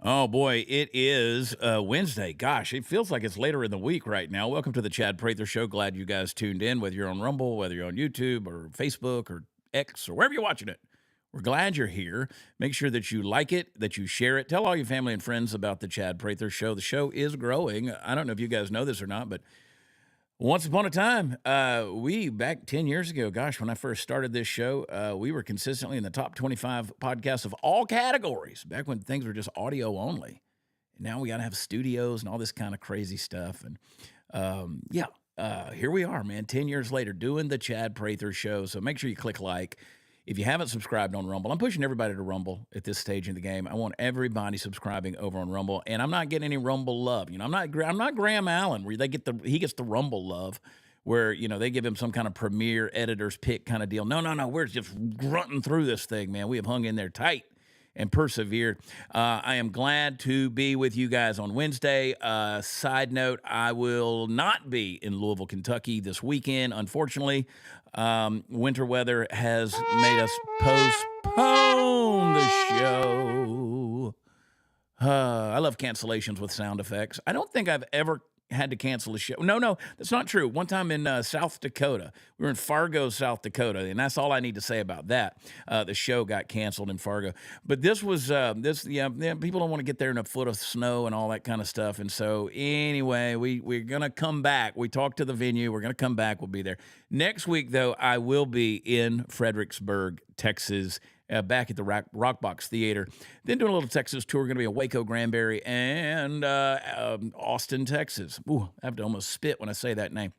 Oh boy, it is Wednesday. Gosh, it feels like it's later in the week right now. Welcome to the Chad Prather Show. Glad you guys tuned in, whether you're on Rumble, whether you're on YouTube or Facebook or X or wherever you're watching it. We're glad you're here. Make sure that you like it, that you share it. Tell all your family and friends about the Chad Prather Show. The show is growing. I don't know if you guys know this or not, but once upon a time, we back 10 years ago, gosh, when I first started this show, we were consistently in the top 25 podcasts of all categories back when things were just audio only. And now we got to have studios and all this kind of crazy stuff. And here we are, man, 10 years later doing the Chad Prather Show. So make sure you click like. If you haven't subscribed on Rumble, I'm pushing everybody to Rumble at this stage in the game. I want everybody subscribing over on Rumble, and I'm not getting any Rumble love. I'm not Graham Allen, where he gets the Rumble love, where they give him some kind of premier editor's pick kind of deal. No, we're just grunting through this thing, man. We have hung in there tight and persevered. I am glad to be with you guys on Wednesday. Side note, I will not be in Louisville, Kentucky this weekend, unfortunately. Winter weather has made us postpone the show. I love cancellations with sound effects. I don't think I've ever had to cancel a show. No, that's not true. One time in South Dakota, we were in Fargo, South Dakota, and that's all I need to say about that. The show got canceled in Fargo, but this was people don't want to get there in a foot of snow and all that kind of stuff. And so anyway, we're gonna come back. We talked to the venue. We're gonna come back. We'll be there next week, though. I will be in Fredericksburg, Texas. Back at the Rockbox Theater. Then doing a little Texas tour. We're going to be in Waco, Granbury, and Austin, Texas. Ooh, I have to almost spit when I say that name.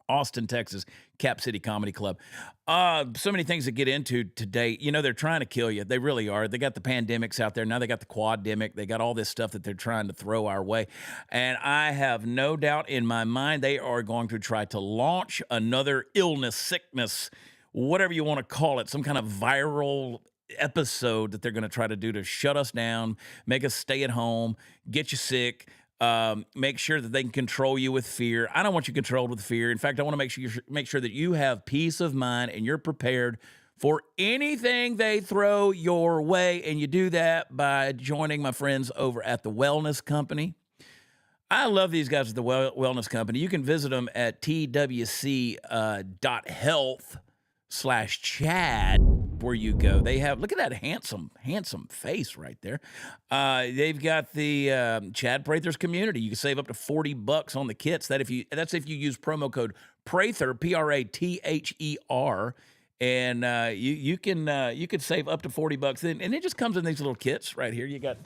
Austin, Texas, Cap City Comedy Club. So many things to get into today. They're trying to kill you. They really are. They got the pandemics out there. Now they got the quademic. They got all this stuff that they're trying to throw our way. And I have no doubt in my mind they are going to try to launch another illness, sickness, whatever you want to call it, some kind of viral episode that they're going to try to do to shut us down, make us stay at home, get you sick, make sure that they can control you with fear. I don't want you controlled with fear. In fact, I want to make sure that you have peace of mind and you're prepared for anything they throw your way. And you do that by joining my friends over at the Wellness Company. I love these guys at the Wellness Company. You can visit them at twc.health/Chad where you go. They have, look at that handsome face right there. They've got the Chad Prather's community. You can save up to $40 on the kits. That's if you use promo code Prather, Prather, and you can save up to $40. And it just comes in these little kits right here. You got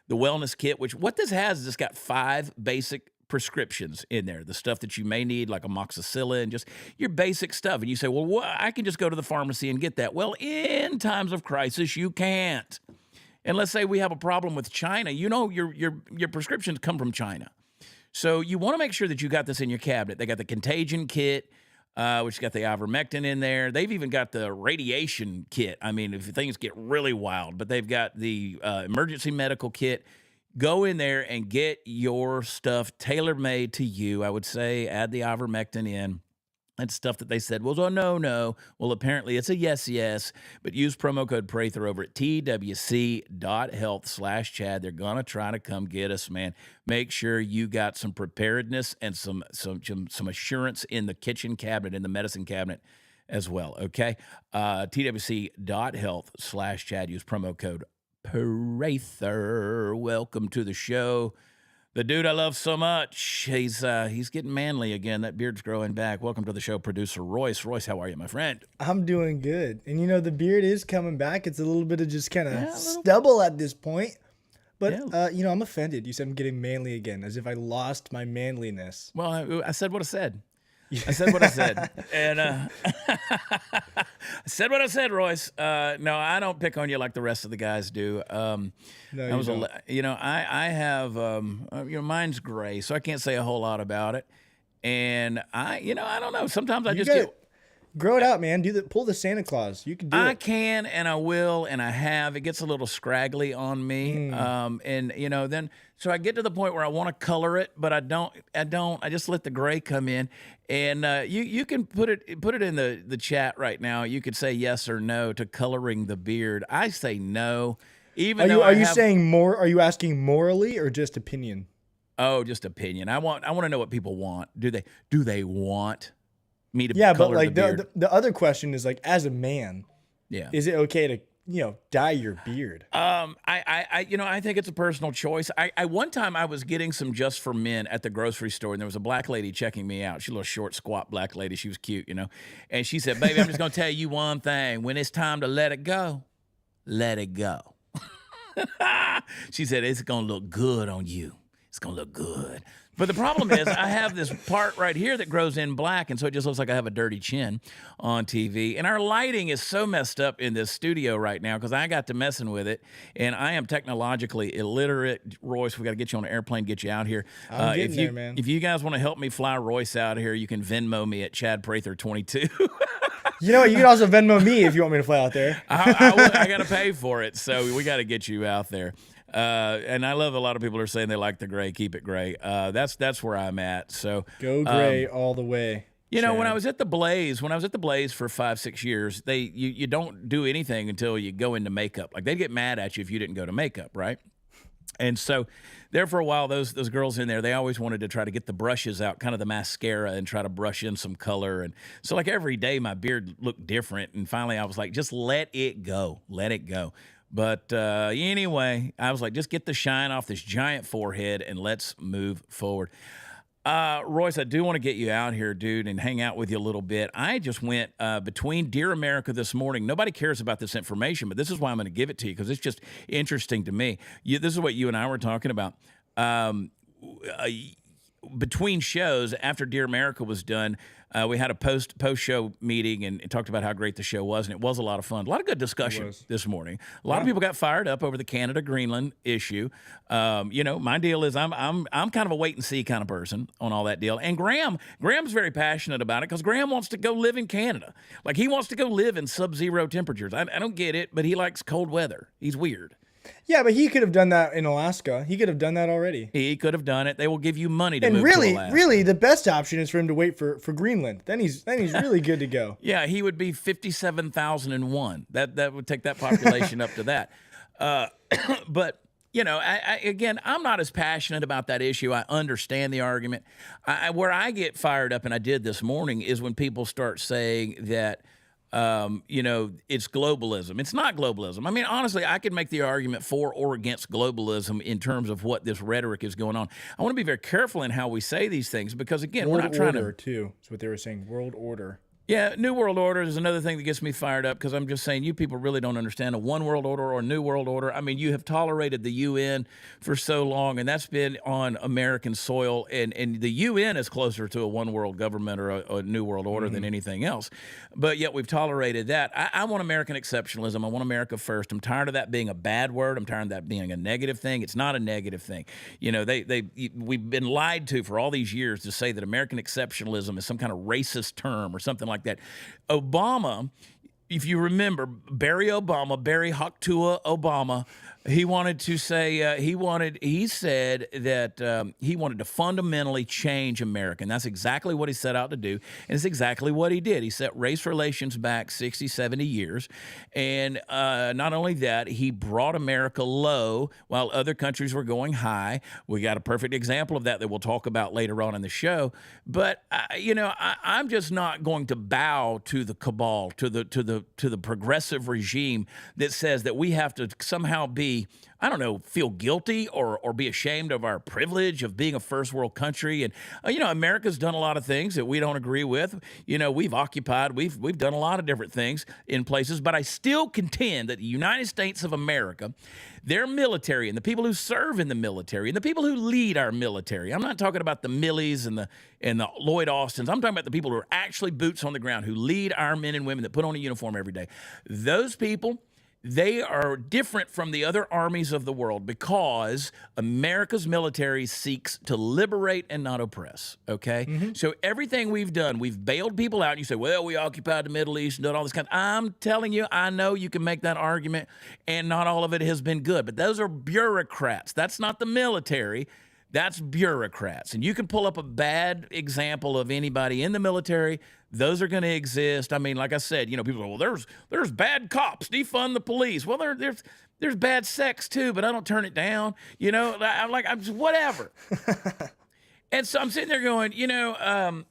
the wellness kit, which what this has is it's got 5 basic prescriptions in there, the stuff that you may need, like amoxicillin, just your basic stuff. And you say, well, I can just go to the pharmacy and get that. Well, in times of crisis, you can't. And let's say we have a problem with China. Your prescriptions come from China. So you want to make sure that you got this in your cabinet. They got the contagion kit, which got the ivermectin in there. They've even got the radiation kit. I mean, if things get really wild, but they've got the emergency medical kit. Go in there and get your stuff tailor-made to you. I would say add the ivermectin in. That's stuff that they said, well, no. Well, apparently it's a yes. But use promo code Prather over at twc.health/Chad. They're going to try to come get us, man. Make sure you got some preparedness and some assurance in the kitchen cabinet, in the medicine cabinet as well, okay? twc.health/Chad. Use promo code Prather. Welcome to the show. The dude I love so much. He's getting manly again. That beard's growing back. Welcome to the show, producer Royce. Royce, how are you, my friend? I'm doing good. And the beard is coming back. It's a little bit of just kind of stubble at this point. But, I'm offended. You said I'm getting manly again, as if I lost my manliness. Well, I said what I said. I said what I said. And I said what I said, Royce. No, I don't pick on you like the rest of the guys do. No, you don't. I have, mine's gray, so I can't say a whole lot about it. And I don't know. Sometimes I just get... Grow it out, man. Pull the Santa Claus. You can do it. I can, and I will, and I have. It gets a little scraggly on me, then so I get to the point where I want to color it, but I don't. I just let the gray come in, and you can put it in the chat right now. You could say yes or no to coloring the beard. I say no. Even though I you have, saying more? Are you asking morally or just opinion? oh, just opinion. I want to know what people want. Do they want me to Yeah, but color the like beard? the other question is like, as a man, Yeah. is it okay to dye your beard? I think it's a personal choice. One time I was getting some Just for Men at the grocery store, and there was a black lady checking me out. She's a little short, squat black lady. She was cute, and she said, "Baby, I'm just gonna tell you one thing. When it's time to let it go, let it go." She said, "It's gonna look good on you. It's gonna look good." But the problem is, I have this part right here that grows in black, and so it just looks like I have a dirty chin on TV. And our lighting is so messed up in this studio right now because I got to messing with it, and I am technologically illiterate. Royce, we got to get you on an airplane, get you out here. I'm getting there, man. If you guys want to help me fly Royce out here, you can Venmo me at Chad Prather 22. You know what? You can also Venmo me if you want me to fly out there. I got to pay for it, so we got to get you out there. And I love a lot of people are saying they like the gray. Keep it gray. That's where I'm at. So go gray all the way. When I was at the Blaze, for 5-6 years, you don't do anything until you go into makeup. Like they'd get mad at you if you didn't go to makeup, right? And so there for a while, those girls in there, they always wanted to try to get the brushes out, kind of the mascara, and try to brush in some color. And so like every day my beard looked different. And finally I was like, just let it go. Let it go. But anyway, I was like, just get the shine off this giant forehead and let's move forward. Royce, I do want to get you out here, dude, and hang out with you a little bit. I just went between Dear America this morning. Nobody cares about this information, but this is why I'm going to give it to you because it's just interesting to me. This is what you and I were talking about. Between shows, after Dear America was done, we had a post show meeting and talked about how great the show was, and it was a lot of fun. A lot of good discussion this morning. A lot of people got fired up over the Canada Greenland issue. My deal is I'm kind of a wait and see kind of person on all that deal. And Graham's very passionate about it because Graham wants to go live in Canada. Like he wants to go live in sub-zero temperatures. I don't get it, but he likes cold weather. He's weird. Yeah, but he could have done that in Alaska. He could have done that already. He could have done it. They will give you money to move to Alaska. Really, the best option is for him to wait for Greenland. Then he's really good to go. Yeah, he would be 57,001. That would take that population up to that. But again, I'm not as passionate about that issue. I understand the argument. Where I get fired up, and I did this morning, is when people start saying that. It's globalism. It's not globalism. I mean, honestly, I could make the argument for or against globalism in terms of what this rhetoric is going on. I want to be very careful in how we say these things because, again, we're not trying to. World order, too. That's what they were saying. World order. Yeah, New World Order is another thing that gets me fired up because I'm just saying you people really don't understand a one world order or a new world order. I mean, you have tolerated the UN for so long, and that's been on American soil, and the UN is closer to a one world government or a new world order than anything else. But yet we've tolerated that. I want American exceptionalism. I want America first. I'm tired of that being a bad word. I'm tired of that being a negative thing. It's not a negative thing. We've been lied to for all these years to say that American exceptionalism is some kind of racist term or something like that. Obama, if you remember, Barry Hocktua Obama, he wanted to say he said that he wanted to fundamentally change America, and that's exactly what he set out to do, and it's exactly what he did. He set race relations back 60, 70 years, and not only that, he brought America low while other countries were going high. We got a perfect example of that we'll talk about later on in the show. But I'm just not going to bow to the cabal, to the progressive regime that says that we have to somehow feel guilty or be ashamed of our privilege of being a first world country. And, America's done a lot of things that we don't agree with. We've occupied, we've done a lot of different things in places, but I still contend that the United States of America, their military and the people who serve in the military and the people who lead our military, I'm not talking about the Millies and the Lloyd Austins. I'm talking about the people who are actually boots on the ground, who lead our men and women that put on a uniform every day. Those people, they are different from the other armies of the world because America's military seeks to liberate and not oppress, okay? Mm-hmm. So everything we've done, we've bailed people out. And you say, well, we occupied the Middle East and done all this kind of... I'm telling you, I know you can make that argument, and not all of it has been good. But those are bureaucrats. That's not the military. That's bureaucrats. And you can pull up a bad example of anybody in the military. Those are going to exist. I mean, like I said, you know, people go, well, there's bad cops, defund the police. Well, there's bad sex too, but I don't turn it down. You know, I'm just whatever. And so I'm sitting there going, you know, I'm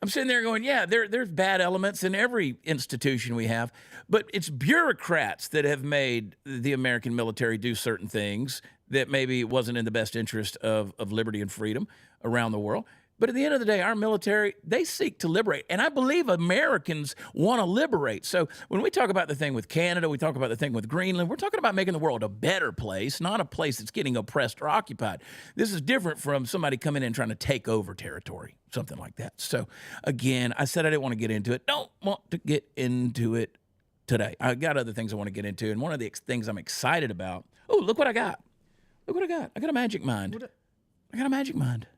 sitting there going, yeah, there's bad elements in every institution we have, but it's bureaucrats that have made the American military do certain things that maybe wasn't in the best interest of liberty and freedom around the world. But at the end of the day, our military, they seek to liberate. And I believe Americans want to liberate. So when we talk about the thing with Canada, we talk about the thing with Greenland, we're talking about making the world a better place, not a place that's getting oppressed or occupied. This is different from somebody coming in trying to take over territory, something like that. So again, I said I didn't want to get into it. Don't want to get into it today. I got other things I want to get into. And one of the things I'm excited about, oh, look what I got. Look what I got. I got a magic mind. I got a magic mind.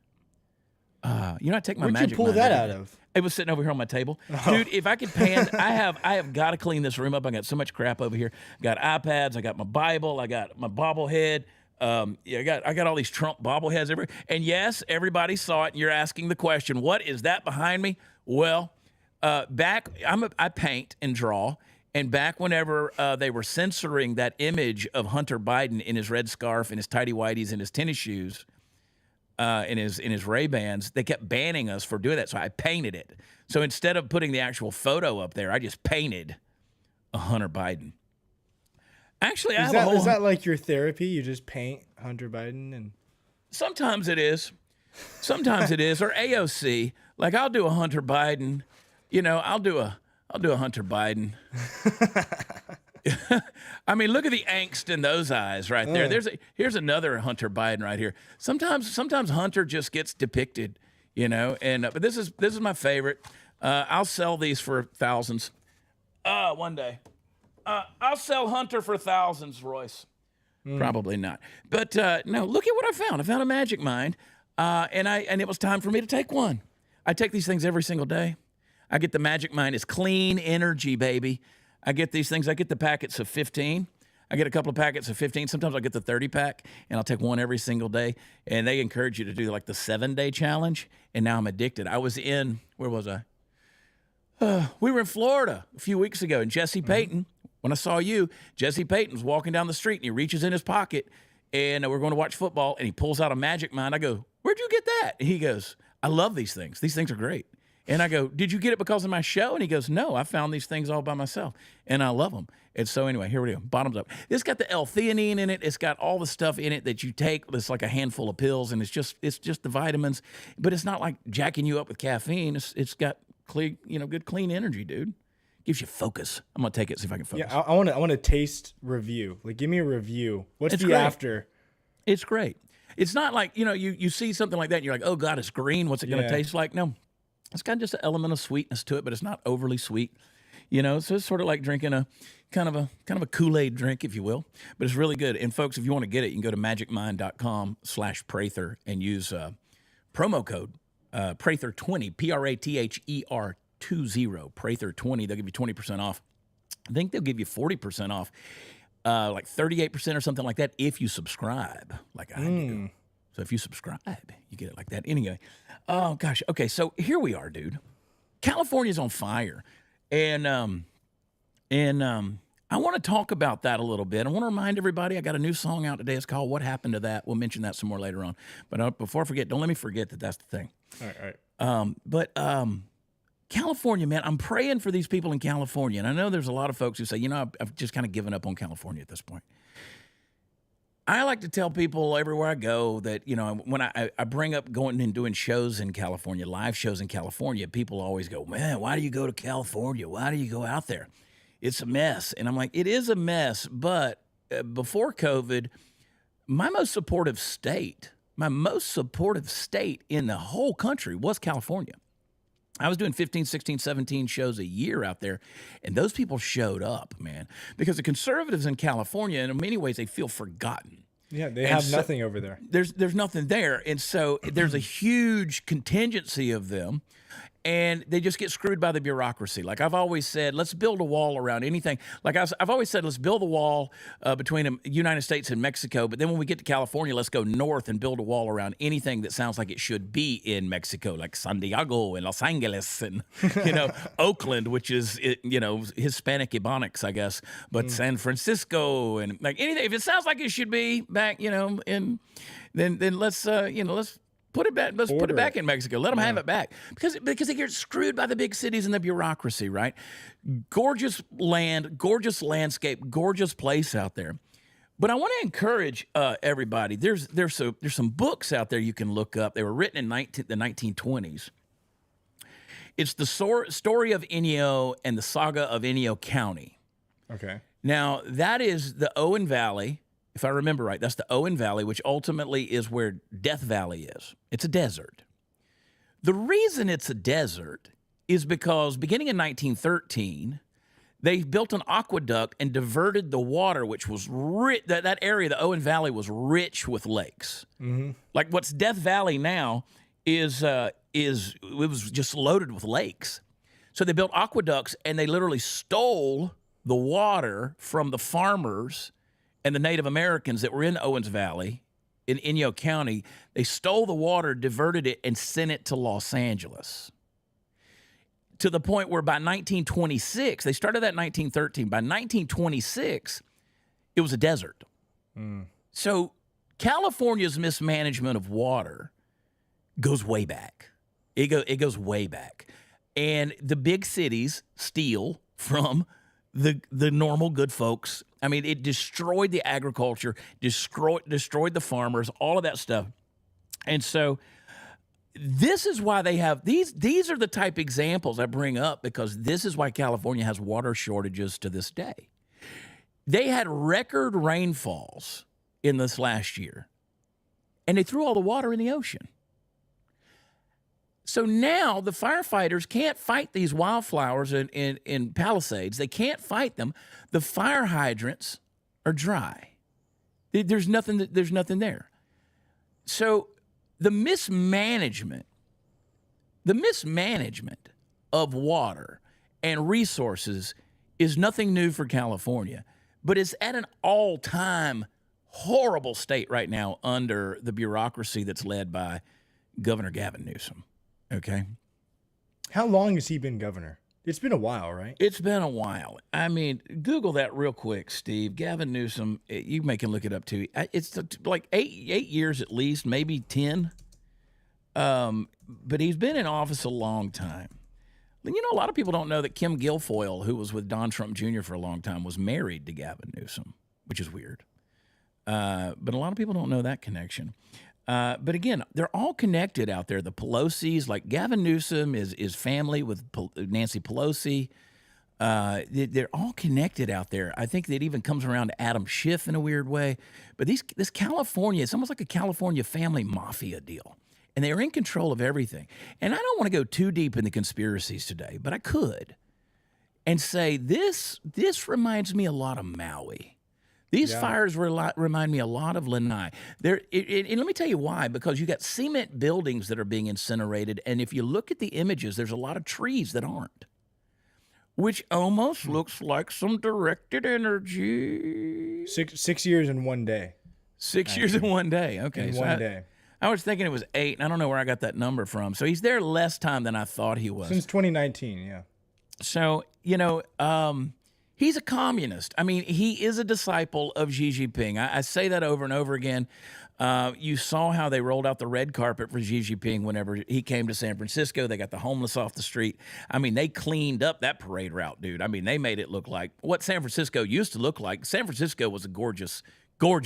You know, I take my magic mind. Where'd you pull that out of? It was sitting over here on my table. Oh. Dude, if I could pan, I have got to clean this room up. I got so much crap over here. I got iPads. I got my Bible. I got my bobblehead. Yeah, I got all these Trump bobbleheads everywhere. And yes, everybody saw it. And you're asking the question, what is that behind me? Well, I paint and draw. And back whenever they were censoring that image of Hunter Biden in his red scarf and his tighty whities and his tennis shoes, in his Ray-Bans, they kept banning us for doing that. So I painted it. So instead of putting the actual photo up there, I just painted a Hunter Biden. Actually, is that like your therapy? You just paint Hunter Biden and sometimes it is. Sometimes it is. Or AOC. Like I'll do a Hunter Biden. You know, I'll do a Hunter Biden. I mean, look at the angst in those eyes right there. Here's another Hunter Biden right here. Sometimes Hunter just gets depicted, you know. And but this is my favorite. I'll sell these for thousands. One day, I'll sell Hunter for thousands, Royce. Probably not. But no, look at what I found. I found a magic mind, and it was time for me to take one. I take these things every single day. I get the magic mind. It's clean energy, baby. I get these things. I get the packets of 15. I get a couple of packets of 15. Sometimes I'll get the 30 pack, and I'll take one every single day. And they encourage you to do like the 7-day challenge. And now I'm addicted. I was in, where was I? We were in Florida a few weeks ago, and Jesse Payton, when I saw you, Jesse Payton was walking down the street, and he reaches in his pocket, and we're going to watch football, and he pulls out a magic mind. I go, where'd you get that? And he goes, I love these things. These things are great. And I go, did you get it because of my show? And he goes, no, I found these things all by myself, and I love them. And so anyway, here we go. Bottoms up. It's got the L-theanine in it. It's got all the stuff in it that you take. It's like a handful of pills, and it's just the vitamins. But it's not like jacking you up with caffeine. It's got clean, good clean energy, dude. Gives you focus. I'm gonna take it, see if I can focus. Yeah, I want to taste review. Like, give me a review. What's the after? It's great. It's not like you see something like that, and you're like, oh God, it's green. What's it gonna taste like? No. It's got just an element of sweetness to it, but it's not overly sweet, So it's sort of like drinking a kind of a Kool-Aid drink, if you will. But it's really good. And folks, if you want to get it, you can go to magicmind.com/Prather and use promo code Prather20, Prather20, Prather20. They'll give you 20% off. I think they'll give you 40% off, like 38% or something like that, if you subscribe, like I do. So if you subscribe, you get it like that. Anyway, oh gosh. Okay, so here we are, dude. California's on fire, and I want to talk about that a little bit. I want to remind everybody I got a new song out today. It's called "What Happened to That." We'll mention that some more later on. But before I forget, don't let me forget that that's the thing. All right. But California, man, I'm praying for these people in California, and I know there's a lot of folks who say, I've just kind of given up on California at this point. I like to tell people everywhere I go that, when I bring up going and doing shows in California, live shows in California, people always go, man, why do you go to California? Why do you go out there? It's a mess. And I'm like, it is a mess. But before COVID, my most supportive state in the whole country was California. I was doing 15, 16, 17 shows a year out there, and those people showed up, man, because the conservatives in California, in many ways, they feel forgotten. Yeah, they have nothing over there. There's nothing there, and so there's a huge contingency of them, and they just get screwed by the bureaucracy. Like I've always said, let's build a wall around anything. Like I've always said, let's build a wall between the United States and Mexico. But then when we get to California, let's go north and build a wall around anything that sounds like it should be in Mexico, like San Diego and Los Angeles and, Oakland, which is, Hispanic Ebonics, I guess. But San Francisco and like anything, if it sounds like it should be back, then let's, let's put it back. Let's put it back in Mexico. Let them have it back because they get screwed by the big cities and the bureaucracy, right? Gorgeous land, gorgeous landscape, gorgeous place out there. But I want to encourage everybody. There's some books out there you can look up. They were written in the 1920s. It's the story of Inyo and the saga of Inyo County. Okay. Now that is the Owen Valley. If I remember right, that's the Owen Valley, which ultimately is where Death Valley is. It's a desert. The reason it's a desert is because beginning in 1913, they built an aqueduct and diverted the water, which was rich. That area, the Owen Valley, was rich with lakes. Mm-hmm. Like what's Death Valley now is it was just loaded with lakes. So they built aqueducts and they literally stole the water from the farmers and the Native Americans that were in Owens Valley in Inyo County. They stole the water, diverted it, and sent it to Los Angeles. To the point where by 1926, they started that in 1913. By 1926, it was a desert. So California's mismanagement of water goes way back. It goes way back. And the big cities steal from the normal good folks. I mean, it destroyed the agriculture, destroyed the farmers, all of that stuff. And so this is why they have these are the type examples I bring up because this is why California has water shortages to this day. They had record rainfalls in this last year, and they threw all the water in the ocean. So now the firefighters can't fight these wildflowers in Palisades. They can't fight them. The fire hydrants are dry. There's nothing there. So the mismanagement of water and resources is nothing new for California, but it's at an all-time horrible state right now under the bureaucracy that's led by Governor Gavin Newsom. Okay. How long has he been governor? It's been a while, right? It's been a while. I mean, Google that real quick, Steve. Gavin Newsom, you can look it up too. It's like 8 years at least, maybe 10. But he's been in office a long time. A lot of people don't know that Kim Guilfoyle, who was with Don Trump Jr. for a long time, was married to Gavin Newsom, which is weird. But a lot of people don't know that connection. But again, they're all connected out there. The Pelosi's, like Gavin Newsom is family with Nancy Pelosi. They're all connected out there. I think that even comes around to Adam Schiff in a weird way. But this California, it's almost like a California family mafia deal. And they are in control of everything. And I don't want to go too deep into conspiracies today, but I could. And say this reminds me a lot of Maui. These fires remind me a lot of Lanai. And let me tell you why. Because you got cement buildings that are being incinerated, and if you look at the images, there's a lot of trees that aren't, which almost looks like some directed energy. 6 years in one day. 6 years in one day. Okay, in one day. I was thinking it was 8, and I don't know where I got that number from. So he's there less time than I thought he was. Since 2019, yeah. So he's a communist. I mean, he is a disciple of Xi Jinping. I say that over and over again. You saw how they rolled out the red carpet for Xi Jinping whenever he came to San Francisco. They got the homeless off the street. I mean, they cleaned up that parade route, dude. I mean, they made it look like what San Francisco used to look like. San Francisco was a gorgeous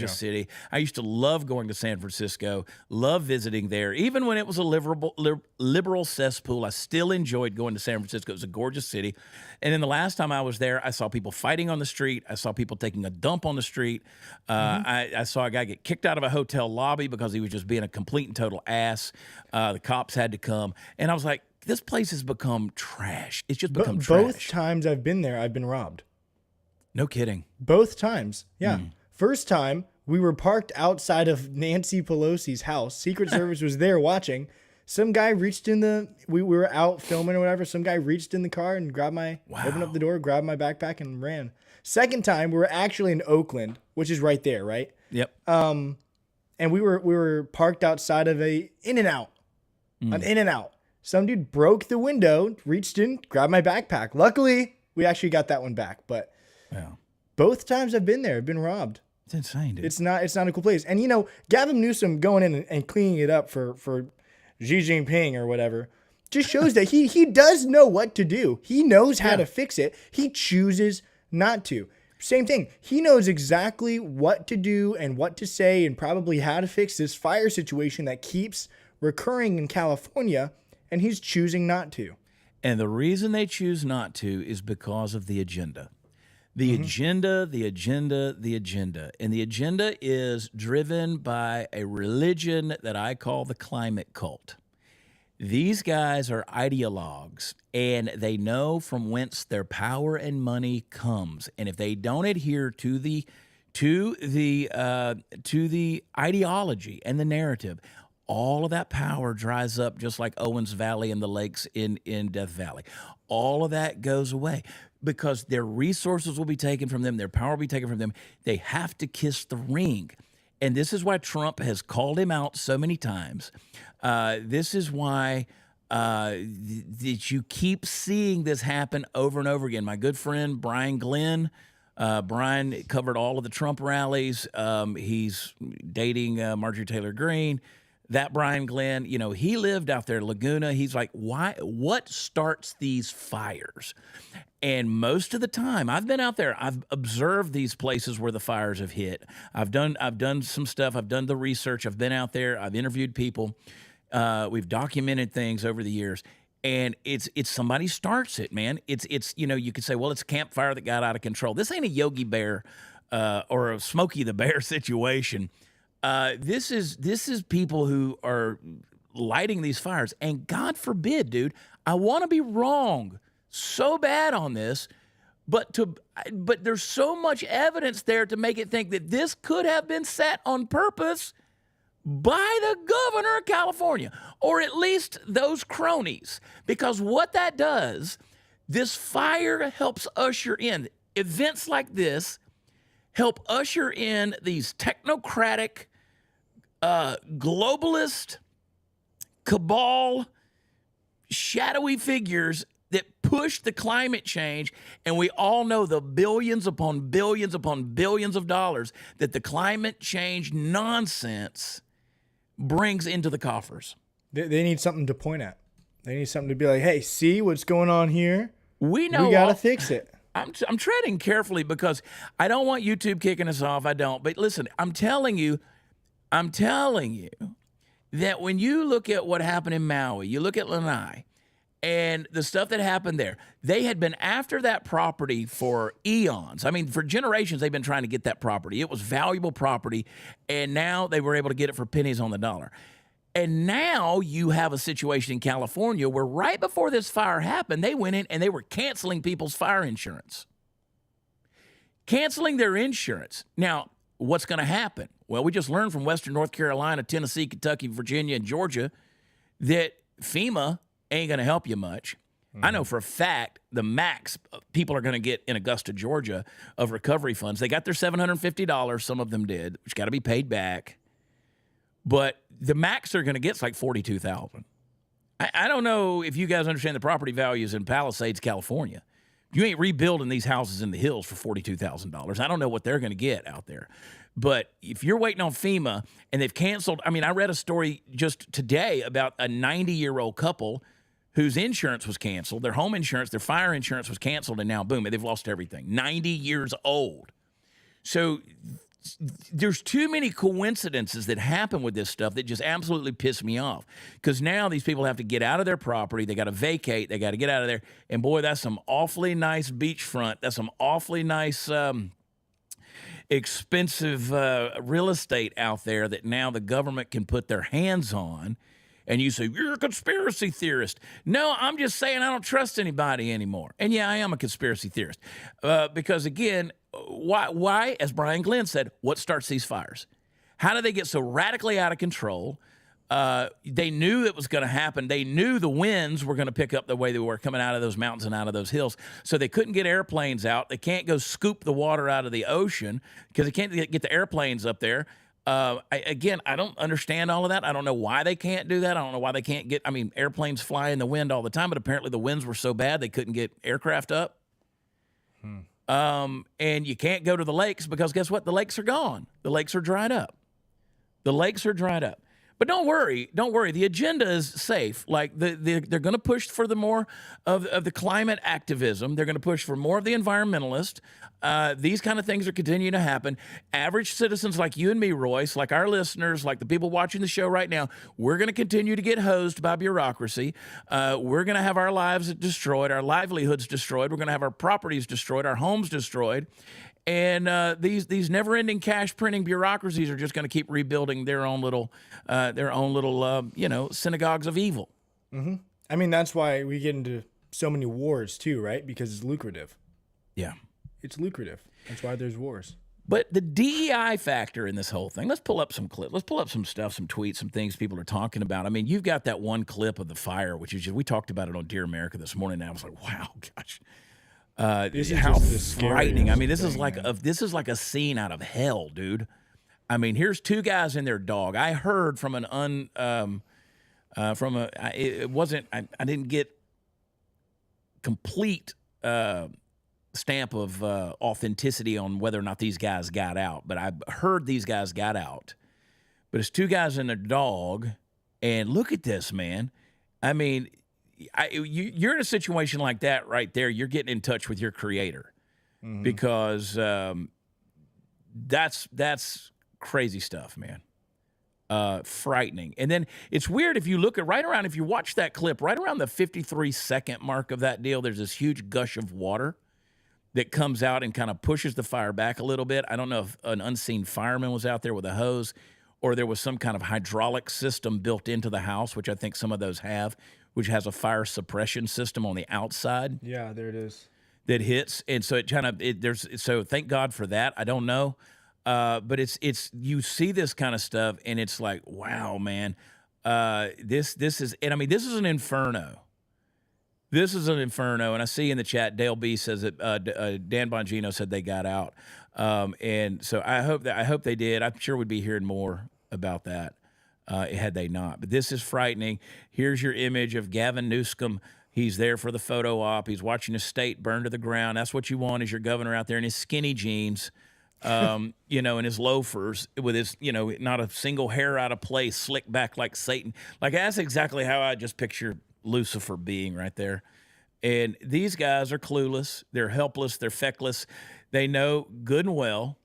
city. I used to love going to San Francisco, love visiting there. Even when it was a liberal cesspool, I still enjoyed going to San Francisco. It was a gorgeous city. And then the last time I was there, I saw people fighting on the street. I saw people taking a dump on the street. I saw a guy get kicked out of a hotel lobby because he was just being a complete and total ass. The cops had to come. And I was like, this place has become trash. It's just become trash. Both times I've been there, I've been robbed. No kidding. Both times. Yeah. First time, we were parked outside of Nancy Pelosi's house. Secret Service was there watching. Some guy reached in we were out filming or whatever. Some guy reached in the car and opened up the door, grabbed my backpack and ran. Second time, we were actually in Oakland, which is right there, right? Yep. And we were parked outside of an In-N-Out. An In-N-Out. Some dude broke the window, reached in, grabbed my backpack. Luckily, we actually got that one back. But both times I've been there, I've been robbed. It's insane, dude. It's not a cool place. And Gavin Newsom going in and cleaning it up for Xi Jinping or whatever just shows that he does know what to do. He knows how to fix it. He chooses not to. Same thing. He knows exactly what to do and what to say and probably how to fix this fire situation that keeps recurring in California, and he's choosing not to. And the reason they choose not to is because of the agenda. The agenda, the agenda, the agenda. And the agenda is driven by a religion that I call the climate cult. These guys are ideologues, and they know from whence their power and money comes. And if they don't adhere to the ideology and the narrative, all of that power dries up, just like Owens Valley and the lakes in Death Valley. All of that goes away because their resources will be taken from them, their power will be taken from them. They have to kiss the ring. And this is why Trump has called him out so many times. This is why that you keep seeing this happen over and over again. My good friend, Brian Glenn, Brian covered all of the Trump rallies. He's dating Marjorie Taylor Greene. That Brian Glenn, he lived out there, Laguna. He's like, why? What starts these fires? And most of the time, I've been out there. I've observed these places where the fires have hit. I've done some stuff. I've done the research. I've been out there. I've interviewed people. We've documented things over the years. And it's somebody starts it, man. It's you could say, well, it's a campfire that got out of control. This ain't a Yogi Bear or a Smokey the Bear situation. This is people who are lighting these fires, and God forbid, dude, I want to be wrong so bad on this, but there's so much evidence there to make it think that this could have been set on purpose by the governor of California, or at least those cronies, because what that does, this fire helps usher in events like this, help usher in these technocratic globalist, cabal, shadowy figures that push the climate change, and we all know the billions upon billions upon billions of dollars that the climate change nonsense brings into the coffers. They need something to point at. They need something to be like, hey, see what's going on here? We know. We got to fix it. I'm treading carefully because I don't want YouTube kicking us off. I don't. But listen, I'm telling you that when you look at what happened in Maui, you look at Lanai, and the stuff that happened there, they had been after that property for eons. I mean, for generations, they've been trying to get that property. It was valuable property, and now they were able to get it for pennies on the dollar. And now you have a situation in California where right before this fire happened, they went in and they were canceling people's fire insurance. Canceling their insurance. Now, what's going to happen? Well, we just learned from Western North Carolina, Tennessee, Kentucky, Virginia, and Georgia that FEMA ain't going to help you much. I know for a fact the max people are going to get in Augusta, Georgia of recovery funds. They got their $750. Some of them did, which got to be paid back. But the max they're going to get is like $42,000. I don't know if you guys understand the property values in Palisades, California. You ain't rebuilding these houses in the hills for $42,000. I don't know what they're going to get out there. But if you're waiting on FEMA and they've canceled, I mean, I read a story just today about a 90-year-old couple whose insurance was canceled. Their home insurance, their fire insurance was canceled, and now, boom, they've lost everything. 90 years old. So there's too many coincidences that happen with this stuff that just absolutely piss me off. Because now these people have to get out of their property. They got to vacate. They got to get out of there. And, boy, that's some awfully nice beachfront. That's some awfully nice expensive real estate out there that now the government can put their hands on. And you say, you're a conspiracy theorist. No, I'm just saying I don't trust anybody anymore. And yeah, I am a conspiracy theorist. Because again, why, as Brian Glenn said, what starts these fires? How do they get so radically out of control? They knew it was going to happen. They knew the winds were going to pick up the way they were coming out of those mountains and out of those hills. So they couldn't get airplanes out. They can't go scoop the water out of the ocean because they can't get the airplanes up there. I don't understand all of that. I don't know why they can't do that. I don't know why they can't get, airplanes fly in the wind all the time, but apparently the winds were so bad they couldn't get aircraft up. And you can't go to the lakes because guess what? The lakes are gone. The lakes are dried up. But don't worry. The agenda is safe. Like they're going to push for the more of the climate activism. They're going to push for more of the environmentalist. These kind of things are continuing to happen. Average citizens like you and me, Royce, like our listeners, like the people watching the show right now, we're going to continue to get hosed by bureaucracy. We're going to have our lives destroyed, our livelihoods destroyed. We're going to have our properties destroyed, our homes destroyed. And these never-ending cash-printing bureaucracies are just going to keep rebuilding their own little synagogues of evil. Mm-hmm. That's why we get into so many wars too, right? Because it's lucrative. Yeah, it's lucrative. That's why there's wars. But the DEI factor in this whole thing. Let's pull up some clips. Let's pull up some stuff, some tweets, some things people are talking about. You've got that one clip of the fire, which is we talked about it on Dear America this morning. And I was like, wow, gosh. This is how just frightening. This is like a scene out of hell, dude. Here's two guys and their dog. I heard from I didn't get complete stamp of authenticity on whether or not these guys got out, but I heard these guys got out. But it's two guys and a dog, and look at this, man. You're in a situation like that right there. You're getting in touch with your creator, because that's crazy stuff, man. Frightening. And then it's weird if you look at if you watch that clip, right around the 53-second mark of that deal, there's this huge gush of water that comes out and kind of pushes the fire back a little bit. I don't know if an unseen fireman was out there with a hose or there was some kind of hydraulic system built into the house, which I think some of those have, which has a fire suppression system on the outside. Yeah, there it is. That hits, and so so thank God for that. I don't know, but it's you see this kind of stuff, and it's like, wow, man, this is an inferno. This is an inferno, and I see in the chat Dale B says that Dan Bongino said they got out, and so I hope they did. I'm sure we'd be hearing more about that. Had they not. But this is frightening. Here's your image of Gavin Newsom. He's there for the photo op. He's watching his state burn to the ground. That's what you want as your governor out there in his skinny jeans, and his loafers with his, not a single hair out of place, slicked back like Satan. Like, that's exactly how I just picture Lucifer being right there. And these guys are clueless. They're helpless. They're feckless. They know good and well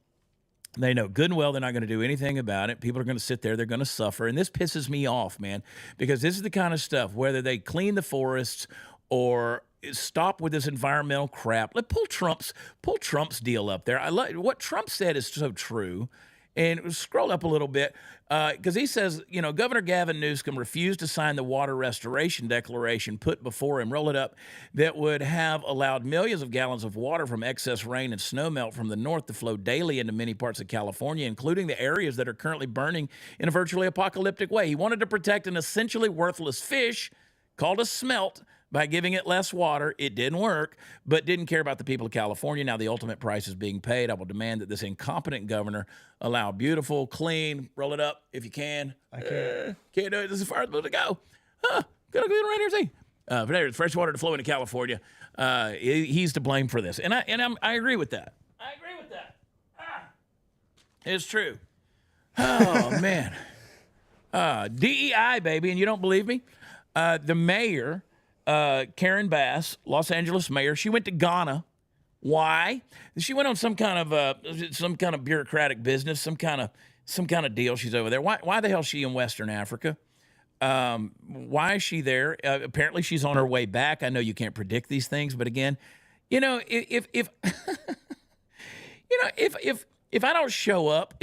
they're not going to do anything about it. People are going to sit there. They're going to suffer. And this pisses me off, man, because this is the kind of stuff, whether they clean the forests or stop with this environmental crap. Pull Trump's deal up there. I love what Trump said is so true. And scroll up a little bit, because he says, Governor Gavin Newsom refused to sign the water restoration declaration put before him, roll it up, that would have allowed millions of gallons of water from excess rain and snowmelt from the north to flow daily into many parts of California, including the areas that are currently burning in a virtually apocalyptic way. He wanted to protect an essentially worthless fish called a smelt by giving it less water. It didn't work, but didn't care about the people of California. Now the ultimate price is being paid. I will demand that this incompetent governor allow beautiful, clean, roll it up if you can. I can't. Can't do it. This is as far as it's to go. Gotta go right here, see. But there's fresh water to flow into California. He's to blame for this. And I agree with that. It's true. Oh, man. DEI, baby, and you don't believe me? The mayor, Karen Bass, Los Angeles mayor, she went to Ghana. Why? She went on some kind of bureaucratic business, some kind of deal. She's over there. Why the hell is she in Western Africa? Why is she there? Apparently she's on her way back. I know you can't predict these things, but again, if I don't show up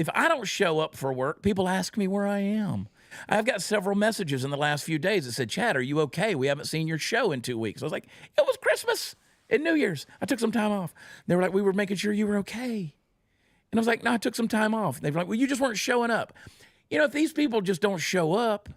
for work, people ask me where I am. I've got several messages in the last few days that said, Chad, are you okay? We haven't seen your show in 2 weeks. I was like, it was Christmas and New Year's. I took some time off. They were like, we were making sure you were okay. And I was like, no, I took some time off. They were like, well, you just weren't showing up. If these people just don't show up,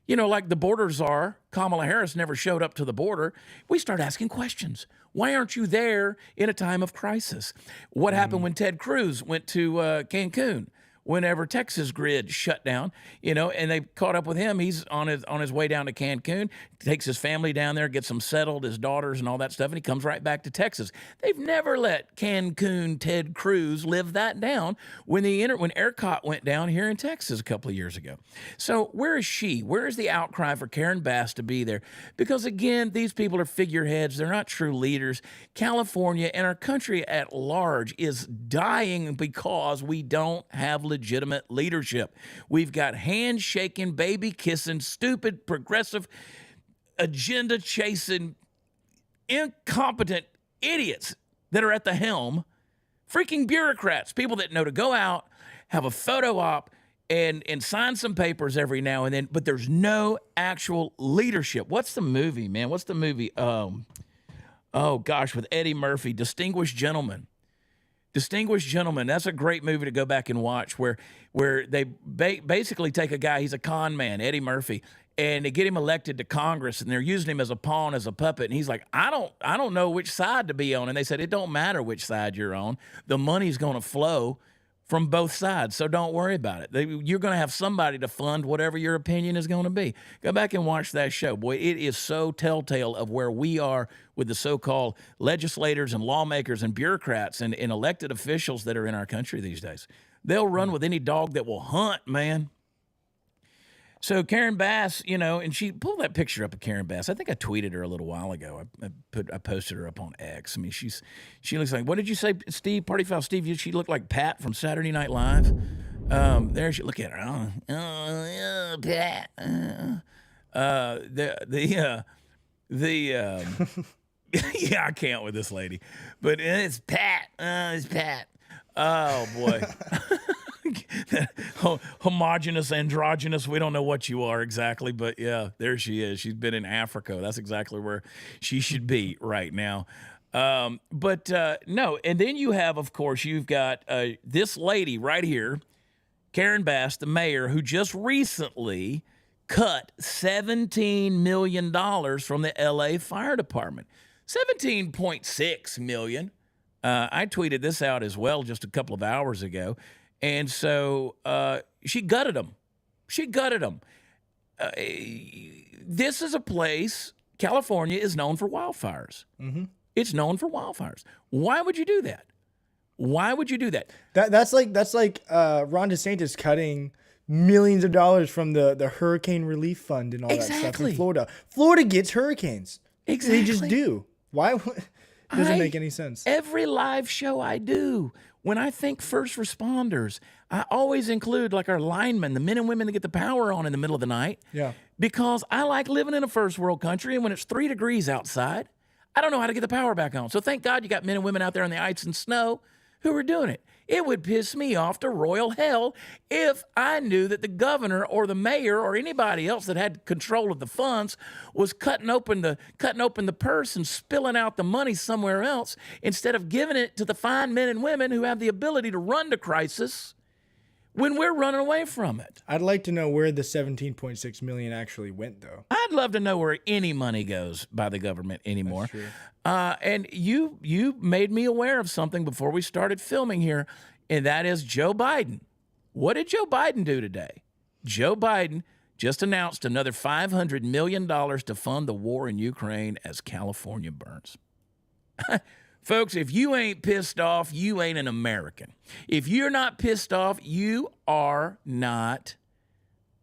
You know, like the border czar, Kamala Harris, never showed up to the border. We start asking questions. Why aren't you there in a time of crisis? What happened when Ted Cruz went to Cancun? Whenever Texas grid shut down, you know, and they caught up with him. He's on his way down to Cancun, takes his family down there, gets them settled, his daughters and all that stuff, and he comes right back to Texas. They've never let Cancun Ted Cruz live that down when ERCOT went down here in Texas a couple of years ago. So where is she? Where is the outcry for Karen Bass to be there? Because again, these people are figureheads. They're not true leaders. California and our country at large is dying because we don't have legitimate leadership. We've got handshaking, baby kissing, stupid, progressive, agenda chasing, incompetent idiots that are at the helm. Freaking bureaucrats, people that know to go out, have a photo op, and sign some papers every now and then, but there's no actual leadership. What's the movie, man? What's the movie? Oh gosh, with Eddie Murphy, Distinguished Gentleman. Distinguished Gentleman. That's a great movie to go back and watch where they basically take a guy, he's a con man, Eddie Murphy, and they get him elected to Congress, and they're using him as a pawn, as a puppet, and he's like, I don't know which side to be on. And they said, it don't matter which side you're on. The money's going to flow from both sides, so don't worry about it. You're going to have somebody to fund whatever your opinion is going to be. Go back and watch that show. Boy, it is so telltale of where we are with the so-called legislators and lawmakers and bureaucrats and elected officials that are in our country these days. They'll run with any dog that will hunt, man. So Karen Bass, you know, and she pulled that picture up of Karen Bass. I think I tweeted her a little while ago. I posted her up on X. I mean, she looks like, what did you say, Steve? Party Foul Steve? She looked like Pat from Saturday Night Live. There she, look at her. Oh, Pat. Yeah, I can't with this lady, but it's Pat. It's Pat. Oh boy. Homogenous, androgynous. We don't know what you are exactly, but yeah, there she is. She's been in Africa. That's exactly where she should be right now. But no, and then you have, of course, you've got this lady right here, Karen Bass, the mayor, who just recently cut $17 million from the LA Fire Department. 17.6 million. I tweeted this out as well just a couple of hours ago. And so she gutted them. She gutted them. This is a place, California is known for wildfires. Mm-hmm. It's known for wildfires. Why would you do that? Why would you do that? That's like Ron DeSantis cutting millions of dollars from the hurricane relief fund and all that stuff in Florida. Florida gets hurricanes. Exactly. They just do. Why? Doesn't make any sense. Every live show I do, when I think first responders, I always include like our linemen, the men and women that get the power on in the middle of the night. Yeah. Because I like living in a first world country, and when it's 3 degrees outside, I don't know how to get the power back on. So thank God you got men and women out there on the ice and snow who are doing it. It would piss me off to royal hell if I knew that the governor or the mayor or anybody else that had control of the funds was cutting open the purse and spilling out the money somewhere else instead of giving it to the fine men and women who have the ability to run the crisis when we're running away from it. I'd like to know where the 17.6 million actually went, though. I'd love to know where any money goes by the government anymore. That's true. And you made me aware of something before we started filming here, and that is Joe Biden. What did Joe Biden do today? Joe Biden just announced another $500 million to fund the war in Ukraine as California burns. Folks, if you ain't pissed off, you ain't an American. If you're not pissed off, you are not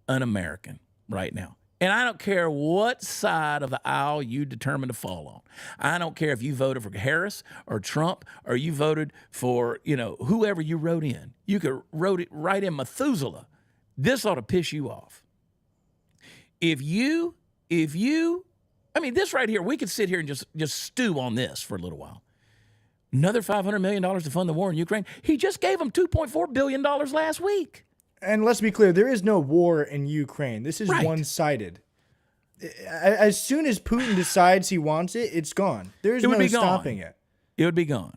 an American right now. And I don't care what side of the aisle you determine to fall on. I don't care if you voted for Harris or Trump or you voted for, whoever you wrote in. You could write in Methuselah. This ought to piss you off. This right here, we could sit here and just stew on this for a little while. Another $500 million to fund the war in Ukraine. He just gave them $2.4 billion last week. And let's be clear, there is no war in Ukraine. This is one-sided. As soon as Putin decides he wants it, it's gone. There's no stopping it. It would be gone.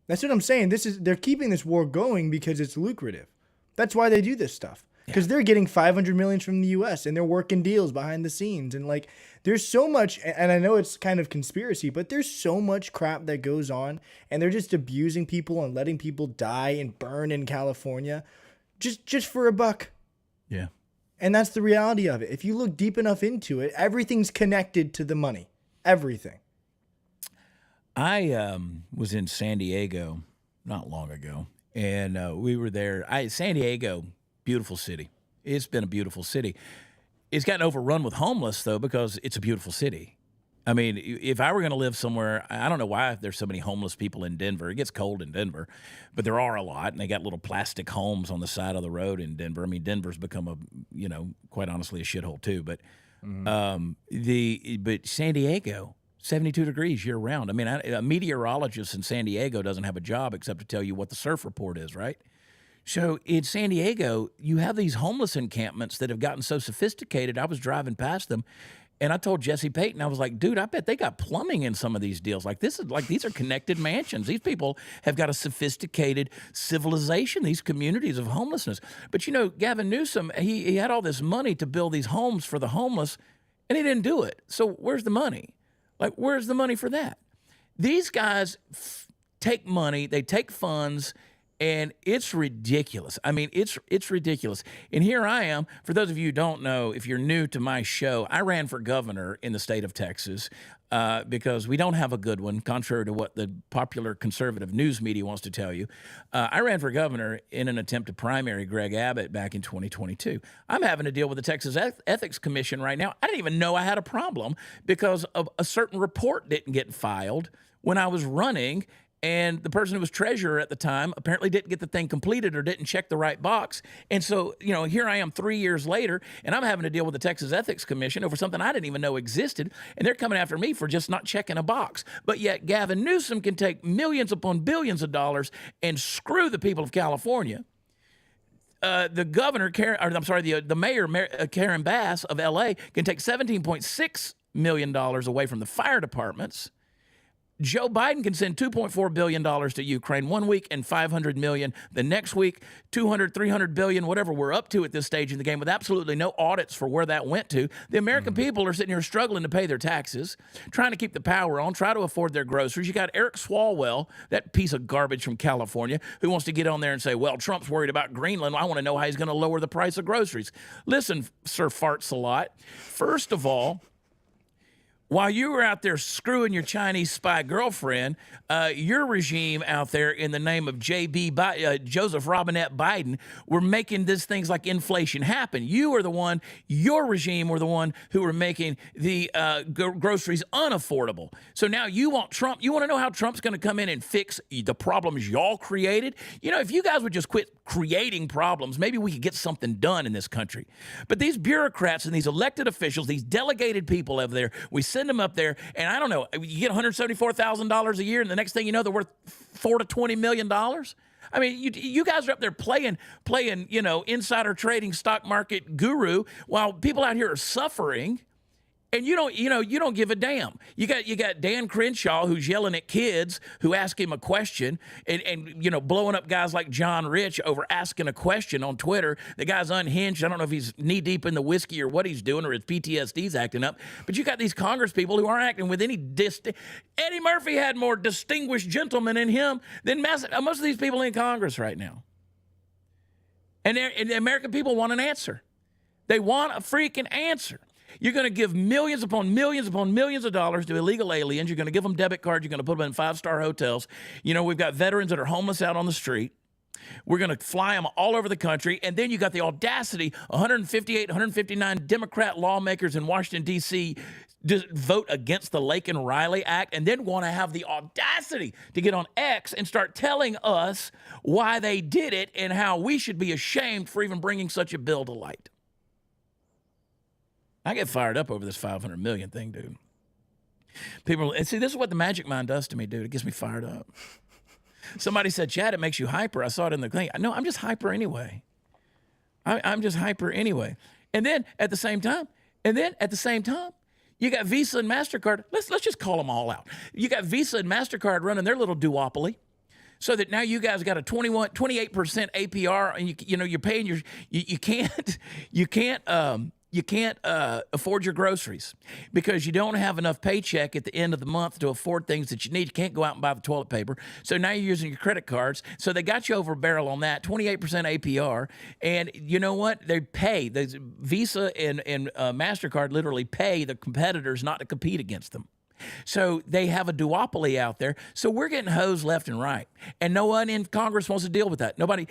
That's what I'm saying. They're keeping this war going because it's lucrative. That's why they do this stuff. because they're getting 500 million from the U.S. and they're working deals behind the scenes. And like, there's so much, and I know it's kind of conspiracy, but there's so much crap that goes on, and they're just abusing people and letting people die and burn in California just for a buck. Yeah. And that's the reality of it. If you look deep enough into it, everything's connected to the money. Everything. I was in San Diego not long ago, and we were there. San Diego, beautiful city. It's been a beautiful city. It's gotten overrun with homeless, though, because it's a beautiful city. I mean, if I were going to live somewhere, I don't know why there's so many homeless people in Denver. It gets cold in Denver, but there are a lot, and they got little plastic homes on the side of the road in Denver. I mean, Denver's become quite honestly, a shithole too. But but San Diego, 72 degrees year round. I mean, a meteorologist in San Diego doesn't have a job except to tell you what the surf report is, right? So in San Diego, you have these homeless encampments that have gotten so sophisticated. I was driving past them, and I told Jesse Payton, I was like, dude, I bet they got plumbing in some of these deals. These are connected mansions. These people have got a sophisticated civilization, these communities of homelessness. But Gavin Newsom, he had all this money to build these homes for the homeless, and he didn't do it. So where's the money? Where's the money for that? These guys take money, they take funds, and it's ridiculous. I mean, it's ridiculous. And here I am. For those of you who don't know, if you're new to my show, I ran for governor in the state of Texas because we don't have a good one, contrary to what the popular conservative news media wants to tell you. I ran for governor in an attempt to primary Greg Abbott back in 2022. I'm having to deal with the Texas Ethics Commission right now. I didn't even know I had a problem because of a certain report didn't get filed when I was running. And the person who was treasurer at the time apparently didn't get the thing completed or didn't check the right box. And so, here I am 3 years later, and I'm having to deal with the Texas Ethics Commission over something I didn't even know existed. And they're coming after me for just not checking a box. But yet Gavin Newsom can take millions upon billions of dollars and screw the people of California. The governor, the mayor, Karen Bass of L.A., can take $17.6 million away from the fire departments. Joe Biden can send $2.4 billion to Ukraine one week and $500 million the next week, $200, $300 billion, whatever we're up to at this stage in the game, with absolutely no audits for where that went to. The American people are sitting here struggling to pay their taxes, trying to keep the power on, try to afford their groceries. You got Eric Swalwell, that piece of garbage from California, who wants to get on there and say, well, Trump's worried about Greenland. I want to know how he's going to lower the price of groceries. Listen, Sir Farts a lot. First of all, while you were out there screwing your Chinese spy girlfriend, your regime out there in the name of Joseph Robinette Biden were making these things like inflation happen. Your regime were the one who were making the groceries unaffordable. So now you want Trump. You want to know how Trump's going to come in and fix the problems y'all created? If you guys would just quit creating problems, maybe we could get something done in this country. But these bureaucrats and these elected officials, these delegated people over there, we send them up there, and I don't know, you get $174,000 a year, and the next thing you know, they're worth $4 to $20 million. I mean, you guys are up there playing, insider trading, stock market guru, while people out here are suffering. And you don't give a damn. You got Dan Crenshaw, who's yelling at kids who ask him a question, and blowing up guys like John Rich over asking a question on Twitter. The guy's unhinged. I don't know if he's knee deep in the whiskey or what he's doing, or his PTSD's acting up. But you got these Congress people who aren't acting with any Eddie Murphy had more distinguished gentlemen in him than most of these people in Congress right now. And the American people want an answer. They want a freaking answer. You're going to give millions upon millions upon millions of dollars to illegal aliens. You're going to give them debit cards. You're going to put them in 5-star hotels. We've got veterans that are homeless out on the street. We're going to fly them all over the country. And then you got the audacity, 159 Democrat lawmakers in Washington, D.C., vote against the Laken Riley Act, and then want to have the audacity to get on X and start telling us why they did it and how we should be ashamed for even bringing such a bill to light. I get fired up over this $500 million thing, dude. And see, this is what the magic mind does to me, dude. It gets me fired up. Somebody said, Chad, it makes you hyper. I saw it in the thing. No, I'm just hyper anyway. I'm just hyper anyway. And then at the same time, you got Visa and MasterCard. Let's just call them all out. You got Visa and MasterCard running their little duopoly. so that now you guys got a 28% APR, and you're paying you can't afford your groceries because you don't have enough paycheck at the end of the month to afford things that you need. You can't go out and buy the toilet paper. So now you're using your credit cards. So they got you over a barrel on that, 28% APR. And you know what? They pay. Visa and MasterCard literally pay the competitors not to compete against them. So they have a duopoly out there. So we're getting hosed left and right. And no one in Congress wants to deal with that. Nobody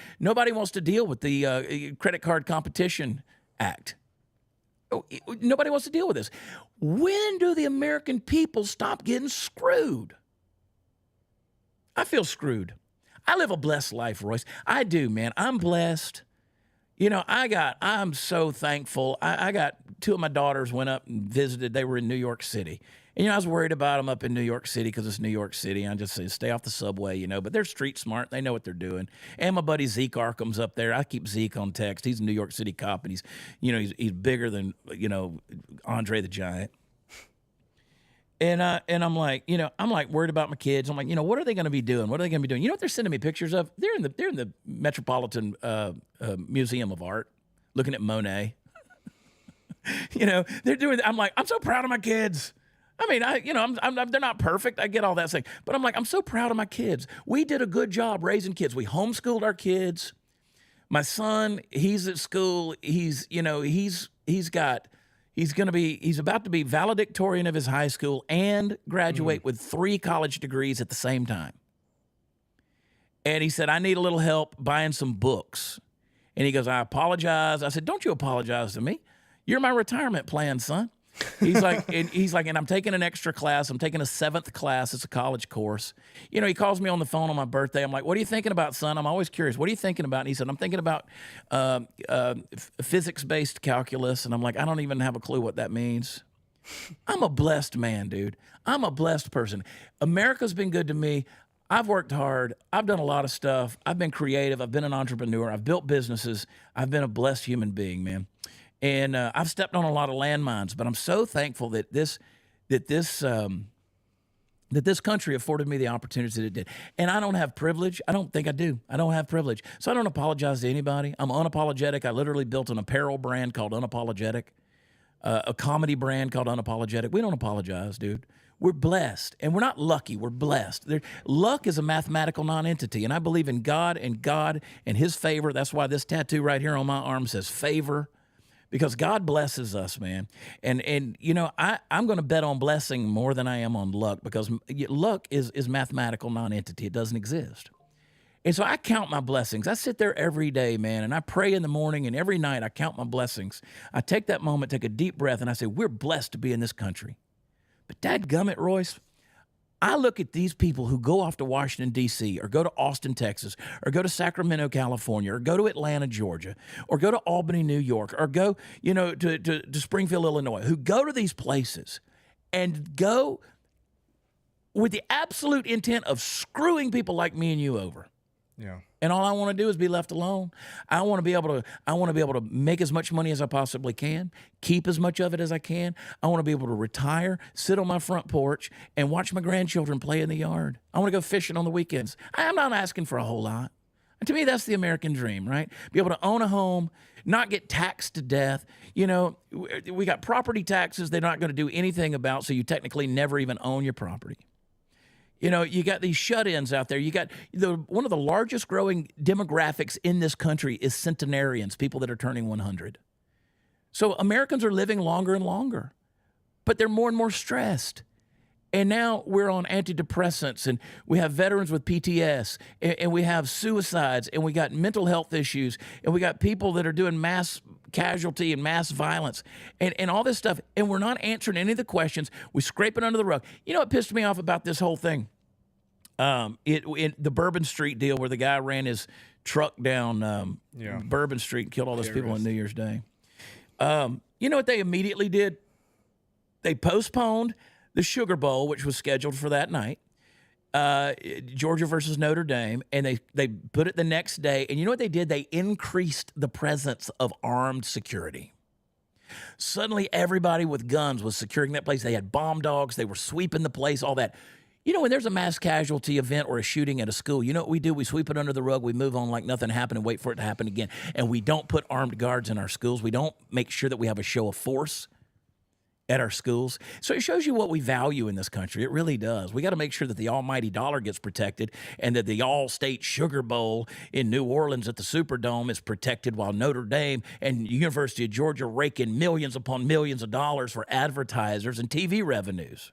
wants to deal with the Credit Card Competition Act. Nobody wants to deal with this. When do the American people stop getting screwed? I feel screwed. I live a blessed life, Royce. I do, man. I'm blessed. I'm so thankful. I got two of my daughters went up and visited. They were in New York City. And, I was worried about them up in New York City because it's New York City. I just say, stay off the subway, but they're street smart. They know what they're doing. And my buddy Zeke Arkham's up there. I keep Zeke on text. He's a New York City cop, and he's bigger than, Andre the Giant. And I'm like, worried about my kids. I'm like, what are they going to be doing? What are they going to be doing? You know what they're sending me pictures of? They're in the Metropolitan Museum of Art, looking at Monet. They're doing. I'm like, I'm so proud of my kids. I mean, they're not perfect. I get all that thing, but I'm like, I'm so proud of my kids. We did a good job raising kids. We homeschooled our kids. My son, he's at school. He's about to be valedictorian of his high school and graduate with 3 college degrees at the same time. And he said, I need a little help buying some books. And he goes, I apologize. I said, don't you apologize to me. You're my retirement plan, son. He's like, and I'm taking an extra class. I'm taking a 7th class. It's a college course. He calls me on the phone on my birthday. I'm like, what are you thinking about, son? I'm always curious. What are you thinking about? And he said, I'm thinking about physics-based calculus. And I'm like, I don't even have a clue what that means. I'm a blessed man, dude. I'm a blessed person. America's been good to me. I've worked hard. I've done a lot of stuff. I've been creative. I've been an entrepreneur. I've built businesses. I've been a blessed human being, man. And I've stepped on a lot of landmines, but I'm so thankful that this country afforded me the opportunities that it did. And I don't have privilege. I don't think I do. I don't have privilege. So I don't apologize to anybody. I'm unapologetic. I literally built an apparel brand called Unapologetic, a comedy brand called Unapologetic. We don't apologize, dude. We're blessed, and we're not lucky. We're blessed. Luck is a mathematical non-entity, and I believe in God and His favor. That's why this tattoo right here on my arm says favor. Because God blesses us, man. And I'm going to bet on blessing more than I am on luck, because luck is mathematical non-entity. It doesn't exist. And so I count my blessings. I sit there every day, man, and I pray in the morning, and every night I count my blessings. I take that moment, take a deep breath, and I say, we're blessed to be in this country. But dadgummit, Royce, I look at these people who go off to Washington, D.C., or go to Austin, Texas, or go to Sacramento, California, or go to Atlanta, Georgia, or go to Albany, New York, or go, to Springfield, Illinois, who go to these places and go with the absolute intent of screwing people like me and you over. Yeah. And all I want to do is be left alone. I want to be able to make as much money as I possibly can, keep as much of it as I can. I want to be able to retire, sit on my front porch, and watch my grandchildren play in the yard. I want to go fishing on the weekends. I'm not asking for a whole lot. And to me, that's the American dream, right? Be able to own a home, not get taxed to death. We got property taxes they're not going to do anything about, so you technically never even own your property. You got these shut-ins out there. You got one of the largest growing demographics in this country is centenarians, people that are turning 100. So Americans are living longer and longer, but they're more and more stressed. And now we're on antidepressants, and we have veterans with PTS, and we have suicides, and we got mental health issues, and we got people that are doing mass casualty and mass violence and all this stuff, and we're not answering any of the questions. We scrape it under the rug. You know what pissed me off about this whole thing? The Bourbon Street deal where the guy ran his truck down Bourbon Street and killed all those people on New Year's Day. You know what they immediately did? They postponed the Sugar Bowl, which was scheduled for that night, Georgia versus Notre Dame, and they put it the next day. And you know what they did? They increased the presence of armed security. Suddenly, everybody with guns was securing that place. They had bomb dogs. They were sweeping the place, all that. when there's a mass casualty event or a shooting at a school, you know what we do? We sweep it under the rug, we move on like nothing happened and wait for it to happen again. And we don't put armed guards in our schools. We don't make sure that we have a show of force at our schools. So it shows you what we value in this country. It really does. We got to make sure that the almighty dollar gets protected and that the all-state Sugar Bowl in New Orleans at the Superdome is protected while Notre Dame and University of Georgia rake in millions upon millions of dollars for advertisers and TV revenues.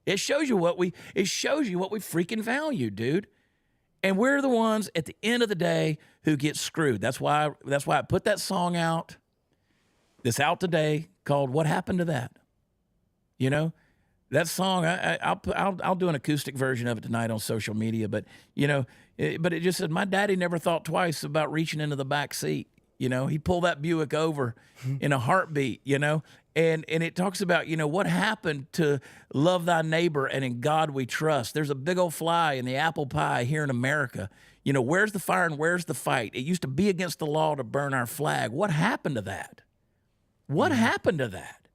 It shows you what we freaking value, dude. And we're the ones at the end of the day who get screwed. That's why I put that song out. That's out today called "What Happened to That." You know, that song. I'll do an acoustic version of it tonight on social media. But it just said my daddy never thought twice about reaching into the back seat. You know, he'd pull that Buick over in a heartbeat. You know, and it talks about what happened to love thy neighbor and in God we trust. There's a big old fly in the apple pie here in America. Where's the fire and where's the fight? It used to be against the law to burn our flag. What happened to that? What happened to that?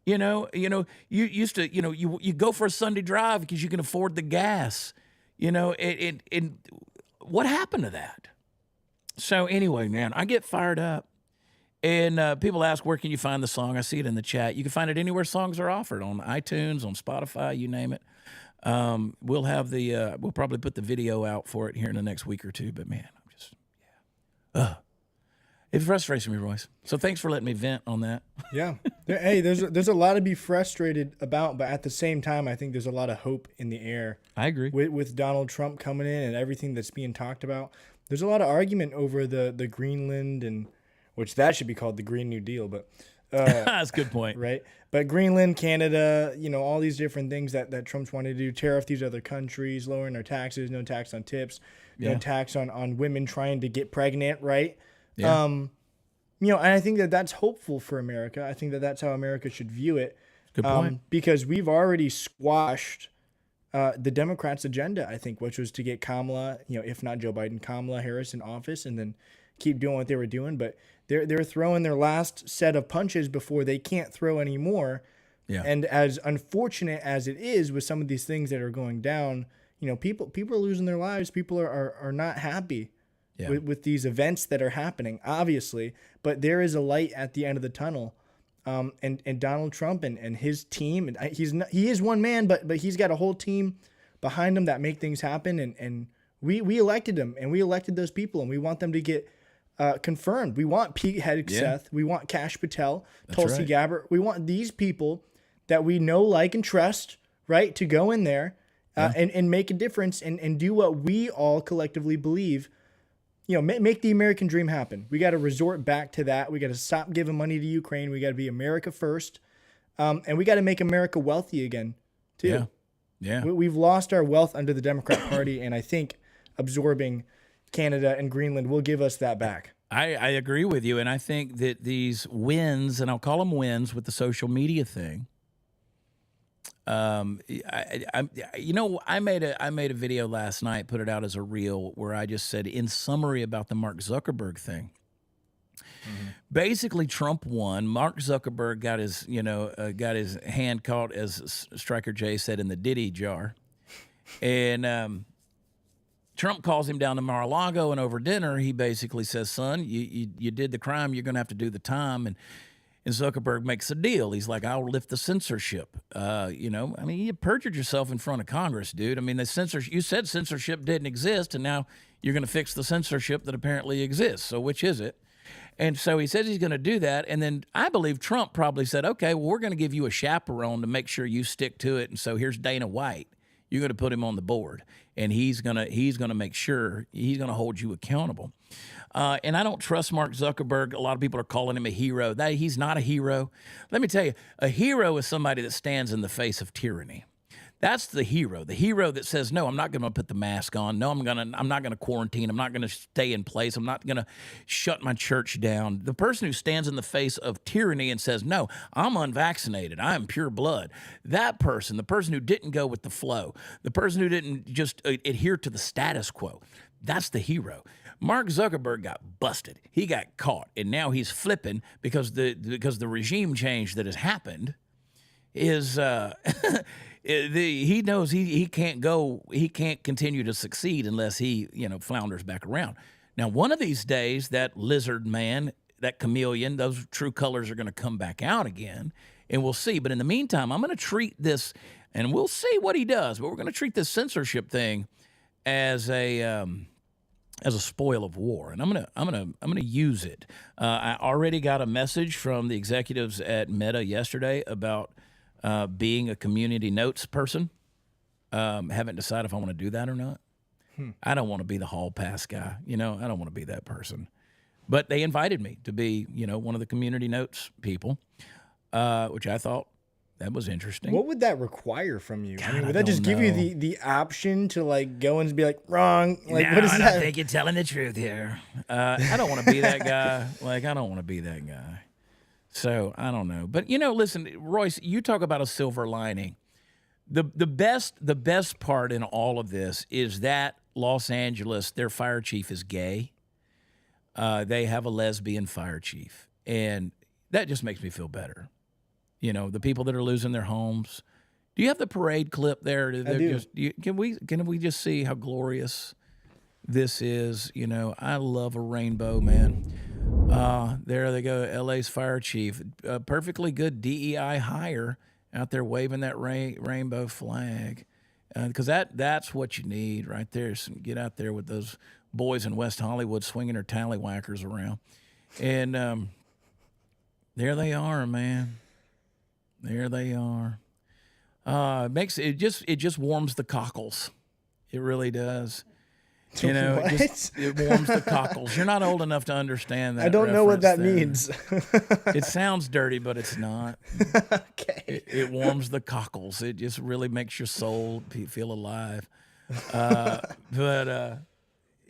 You used to, you go for a Sunday drive because you can afford the gas, and what happened to that? So anyway, man, I get fired up and people ask, where can you find the song? I see it in the chat. You can find it anywhere songs are offered, on iTunes, on Spotify, you name it. We'll have we'll probably put the video out for it here in the next week or two, but man, I'm just, it frustrates me, Royce. So thanks for letting me vent on that. Yeah. Hey, there's a lot to be frustrated about, but at the same time, I think there's a lot of hope in the air. I agree. With Donald Trump coming in and everything that's being talked about, there's a lot of argument over the Greenland, and which that should be called the Green New Deal, but that's a good point. Right? But Greenland, Canada, all these different things that Trump's wanting to do, tariff these other countries, lowering their taxes, no tax on tips, no tax on women trying to get pregnant, right? Yeah. And I think that's hopeful for America. I think that's how America should view it. Good point. Because we've already squashed the Democrats' agenda, I think, which was to get Kamala, if not Joe Biden, Kamala Harris in office and then keep doing what they were doing. But they're throwing their last set of punches before they can't throw any more. Yeah. And as unfortunate as it is with some of these things that are going down, people are losing their lives. People are not happy. Yeah. With these events that are happening, obviously, but there is a light at the end of the tunnel, and Donald Trump and his team, and he is one man, but he's got a whole team behind him that make things happen, and we elected him, and we elected those people, and we want them to get confirmed. We want Pete Hegseth, we want Kash Patel, Tulsi Gabbard, we want these people that we know, like, and trust, right, to go in there and make a difference and do what we all collectively believe. Make the American dream happen. We got to resort back to that. We got to stop giving money to Ukraine. We got to be America first. And we got to make America wealthy again, too. Yeah. We've lost our wealth under the Democrat Party, and I think absorbing Canada and Greenland will give us that back. I agree with you, and I think that these wins, and I'll call them wins with the social media thing, I made a video last night, put it out as a reel, where I just said, in summary about the Mark Zuckerberg thing. Mm-hmm. Basically, Trump won. Mark Zuckerberg got his hand caught, as Striker J said, in the Diddy jar, and Trump calls him down to Mar-a-Lago, and over dinner, he basically says, "Son, you did the crime. You're going to have to do the time." And Zuckerberg makes a deal. He's like, "I'll lift the censorship." You perjured yourself in front of Congress, dude. I mean, you said censorship didn't exist, and now you're going to fix the censorship that apparently exists. So which is it? And so he says he's going to do that. And then I believe Trump probably said, "Okay, well, we're going to give you a chaperone to make sure you stick to it. And so here's Dana White. You're going to put him on the board, and he's going to make sure he's going to hold you accountable." And I don't trust Mark Zuckerberg. A lot of people are calling him a hero. He's not a hero. Let me tell you, a hero is somebody that stands in the face of tyranny. That's the hero. The hero that says, "No, I'm not going to put the mask on. No, I'm not going to quarantine. I'm not going to stay in place. I'm not going to shut my church down." The person who stands in the face of tyranny and says, "No, I'm unvaccinated. I am pure blood." That person, the person who didn't go with the flow, the person who didn't just adhere to the status quo, that's the hero. Mark Zuckerberg got busted. He got caught, and now he's flipping because the regime change that has happened is he knows he can't go, he can't continue to succeed unless he, flounders back around. Now, one of these days, that lizard man, that chameleon, those true colors are going to come back out again, and we'll see. But in the meantime, I'm going to treat this, and we'll see what he does, but we're going to treat this censorship thing as a spoil of war, and I'm gonna use it. I already got a message from the executives at Meta yesterday about being a community notes person. Haven't decided if I want to do that or not. I don't want to be the hall pass guy. I don't want to be that person. But they invited me to be, one of the community notes people, which I thought that was interesting. What would that require from you? God, would that just give you the option to go and be like, wrong? Like, what is I that? don't think you're telling the truth here. I don't want to be that guy. I don't want to be that guy. So I don't know. But listen, Royce, you talk about a silver lining. The best part in all of this is that Los Angeles, their fire chief is gay. They have a lesbian fire chief, and that just makes me feel better. The people that are losing their homes. Do you have the parade clip there? I do. Can we just see how glorious this is? I love a rainbow, man. There they go, LA's fire chief, perfectly good DEI hire out there waving that rainbow flag, because that's what you need right there. So get out there with those boys in West Hollywood swinging their tallywhackers around, and there they are, man. There they are. It just warms the cockles. It really does. It warms the cockles. You're not old enough to understand that. I don't know what that there. means. It sounds dirty, but it's not. Okay. It warms the cockles. It just really makes your soul feel alive. There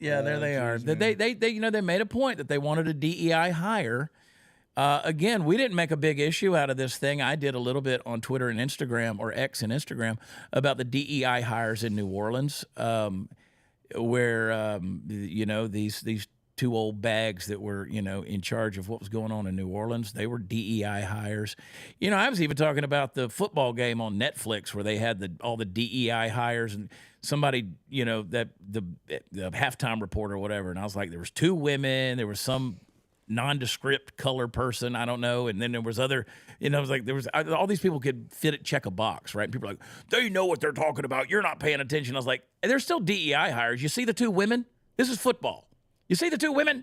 they are. They made a point that they wanted a DEI hire. Again, we didn't make a big issue out of this thing. I did a little bit on Twitter and Instagram, or X and Instagram, about the DEI hires in New Orleans, where these two old bags that were in charge of what was going on in New Orleans, they were DEI hires. I was even talking about the football game on Netflix where they had all the DEI hires, and somebody that the halftime reporter or whatever, and I was like, there was two women, there was some nondescript color person, I don't know, and then there was other, it was like all these people could check a box, right? And people are like, they know what they're talking about, you're not paying attention. I was like, there's still DEI hires. You see the two women? This is football. You see the two women?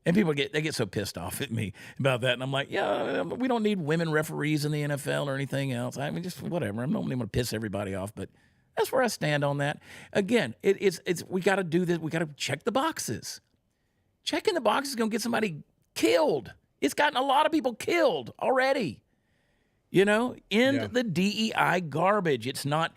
And people get so pissed off at me about that, and I'm like, yeah, we don't need women referees in the NFL or anything else. I mean, just whatever. I don't want to piss everybody off, but that's where I stand on that. Again, it's we got to do this. We got to check the boxes. Checking the box is going to get somebody killed. It's gotten a lot of people killed already. The DEI garbage. It's not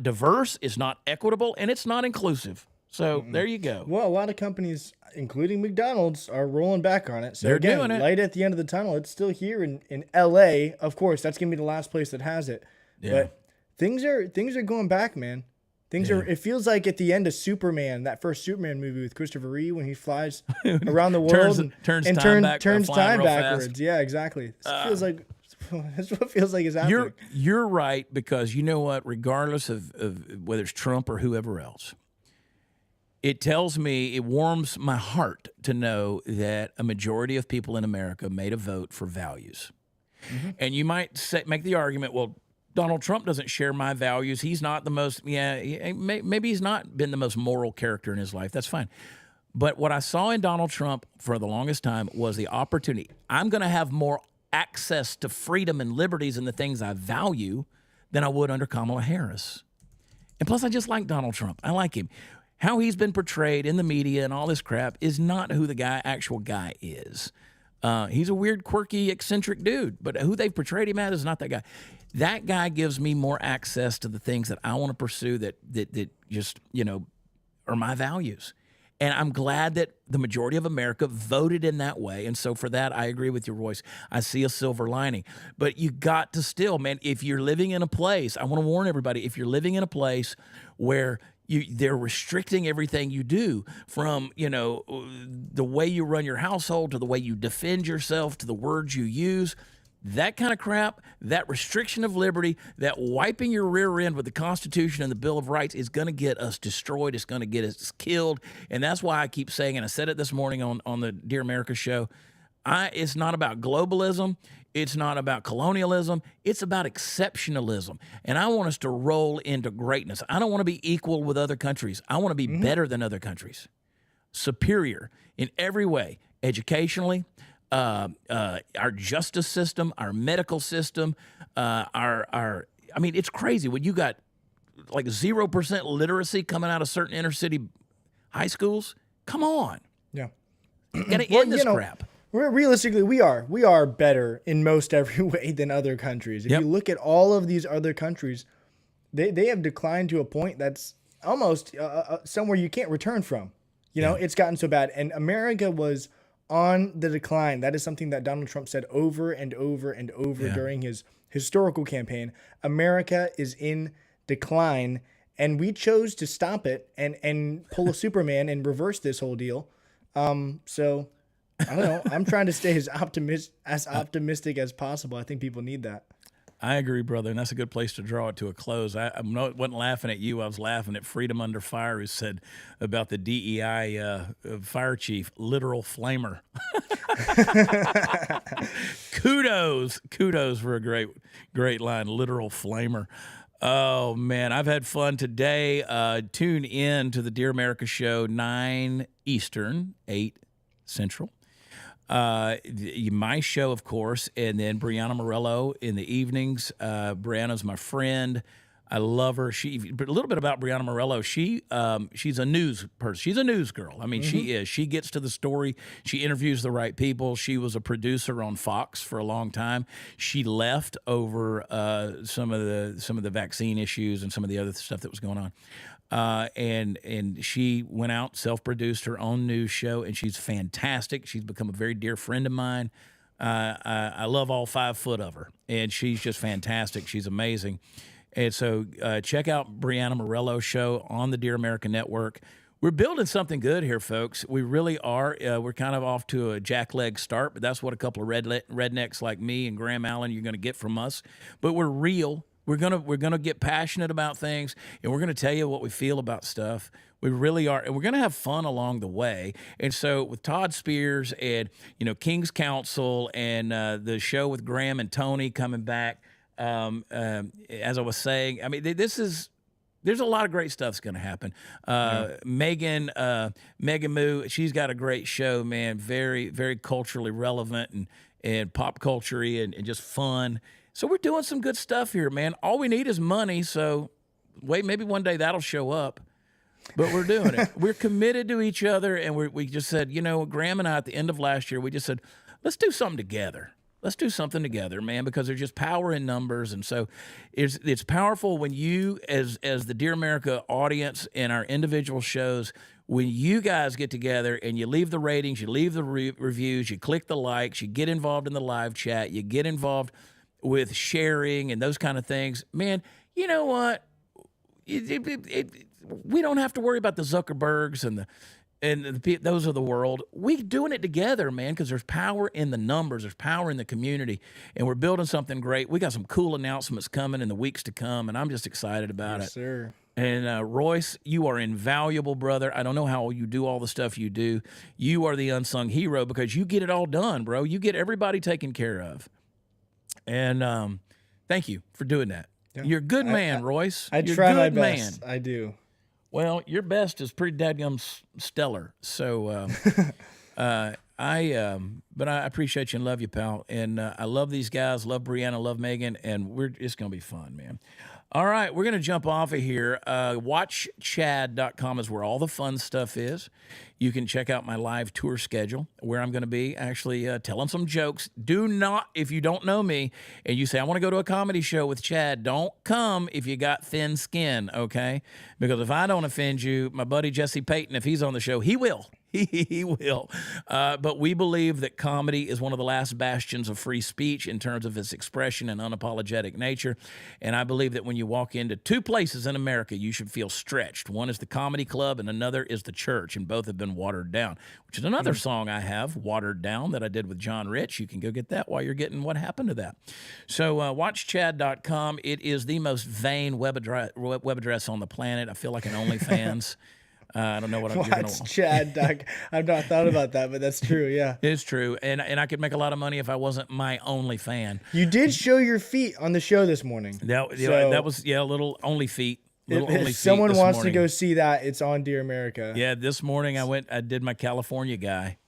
diverse, it's not equitable, and it's not inclusive. So there you go. Well, a lot of companies, including McDonald's, are rolling back on it. So They're again, doing it. Light at the end of the tunnel. It's still here in LA. Of course, that's going to be the last place that has it. Yeah. But things are going back, man. It feels like at the end of Superman, that first Superman movie with Christopher Reeve, when he flies around the world and turns time backwards. Fast. Yeah, exactly. Feels like that's what it feels like is happening. You're right, because you know what? Regardless of whether it's Trump or whoever else, it tells me, it warms my heart to know that a majority of people in America made a vote for values. Mm-hmm. And you might make the argument, well, Donald Trump doesn't share my values. He's not the most, maybe he's not been the most moral character in his life. That's fine. But what I saw in Donald Trump for the longest time was the opportunity. I'm going to have more access to freedom and liberties and the things I value than I would under Kamala Harris. And plus, I just like Donald Trump. I like him. How he's been portrayed in the media and all this crap is not who the actual guy is. He's a weird, quirky, eccentric dude, but who they've portrayed him as is not that guy. That guy gives me more access to the things that I want to pursue that just, are my values. And I'm glad that the majority of America voted in that way. And so for that, I agree with your voice. I see a silver lining. But you got to still, man, if you're living in a place, I want to warn everybody, if you're living in a place where they're restricting everything you do, from, the way you run your household to the way you defend yourself to the words you use, That kind of crap, that restriction of liberty, that wiping your rear end with the Constitution and the Bill of Rights is going to get us destroyed. It's going to get us killed. And that's why I keep saying, and I said it this morning on the Dear America show, it's not about globalism. It's not about colonialism. It's about exceptionalism. And I want us to roll into greatness. I don't want to be equal with other countries. I want to be better than other countries, superior in every way, educationally, our justice system, our medical system, I mean, it's crazy when you got like 0% literacy coming out of certain inner city high schools. Come on. Yeah. Gotta end this crap. Realistically, we are better in most every way than other countries. If you look at all of these other countries, they have declined to a point that's almost somewhere you can't return from. You know, it's gotten so bad. And America was on the decline. That is something that Donald Trump said over and over and over during his historical campaign. America is in decline, and we chose to stop it and pull a Superman and reverse this whole deal. So I don't know. I'm trying to stay as optimistic as possible. I think people need that. I agree, brother, and that's a good place to draw it to a close. I wasn't laughing at you. I was laughing at Freedom Under Fire, who said about the DEI fire chief, literal flamer. Kudos for a great line, literal flamer. Oh, man, I've had fun today. Tune in to the Dear America show, 9 Eastern, 8 Central. My show, of course, and then Brianna Morello in the evenings. Brianna's my friend. I love her. But a little bit about Brianna Morello. She's a news person. She's a news girl. I mean, she is. She gets to the story. She interviews the right people. She was a producer on Fox for a long time. She left over some of the vaccine issues and some of the other stuff that was going on. And she went out, self-produced her own news show, and she's fantastic. She's become a very dear friend of mine. I love all 5 foot of her, and she's just fantastic. She's amazing. And so check out Brianna Morello's show on the Dear America Network. We're building something good here, folks. We really are. We're kind of off to a jackleg start, but that's what a couple of rednecks like me and Graham Allen you're going to get from us. But we're real. We're gonna get passionate about things, and we're gonna tell you what we feel about stuff. We really are, and we're gonna have fun along the way. And so, with Todd Spears and King's Council and the show with Graham and Tony coming back, as I was saying, I mean, there's a lot of great stuff's gonna happen. Megan Moo, she's got a great show, man. Very, very culturally relevant and pop culture-y and just fun. So we're doing some good stuff here, man. All we need is money. So maybe one day that'll show up. But we're doing it. We're committed to each other, and we just said, Graham and I at the end of last year, we just said, let's do something together. Let's do something together, man, because there's just power in numbers. And so it's powerful when you, as the Dear America audience and our individual shows, when you guys get together and you leave the ratings, you leave the reviews, you click the likes, you get involved in the live chat, you get involved with sharing and those kind of things, man, you know what? We don't have to worry about the Zuckerbergs and those of the world. We're doing it together, man, because there's power in the numbers. There's power in the community, and we're building something great. We got some cool announcements coming in the weeks to come, and I'm just excited about it. Yes, sir. And Royce, you are invaluable, brother. I don't know how you do all the stuff you do. You are the unsung hero because you get it all done, bro. You get everybody taken care of. And thank you for doing that. Yeah. You're a good man, Royce. I try my best. I do. Well, your best is pretty dadgum stellar. So, but I appreciate you and love you, pal. And I love these guys, love Brianna, love Megan, and it's going to be fun, man. All right, we're going to jump off of here. WatchChad.com is where all the fun stuff is. You can check out my live tour schedule, where I'm going to be actually telling some jokes. Do not, if you don't know me, and you say, I want to go to a comedy show with Chad, don't come if you got thin skin, okay? Because if I don't offend you, my buddy Jesse Payton, if he's on the show, he will. He will. But we believe that comedy is one of the last bastions of free speech in terms of its expression and unapologetic nature. And I believe that when you walk into two places in America, you should feel stretched. One is the comedy club and another is the church, and both have been watered down, which is another song I have, Watered Down, that I did with John Rich. You can go get that while you're getting What Happened to That. So watchchad.com. It is the most vain web address on the planet. I feel like an OnlyFans. I don't know what I'm going Watch Chad, Doc. I've not thought about that, but that's true. Yeah, It's true, and I could make a lot of money if I wasn't my only fan. you did show your feet on the show this morning. That was a little only feet. Little only feet If someone this wants morning. to go see that, it's on Dear America. Yeah, this morning I did my California guy.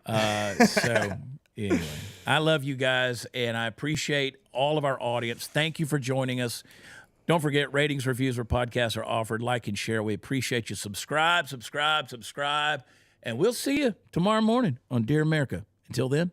So anyway, I love you guys, and I appreciate all of our audience. Thank you for joining us. Don't forget, ratings, reviews, or podcasts are offered. Like and share. We appreciate you. Subscribe, and we'll see you tomorrow morning on Dear America. Until then,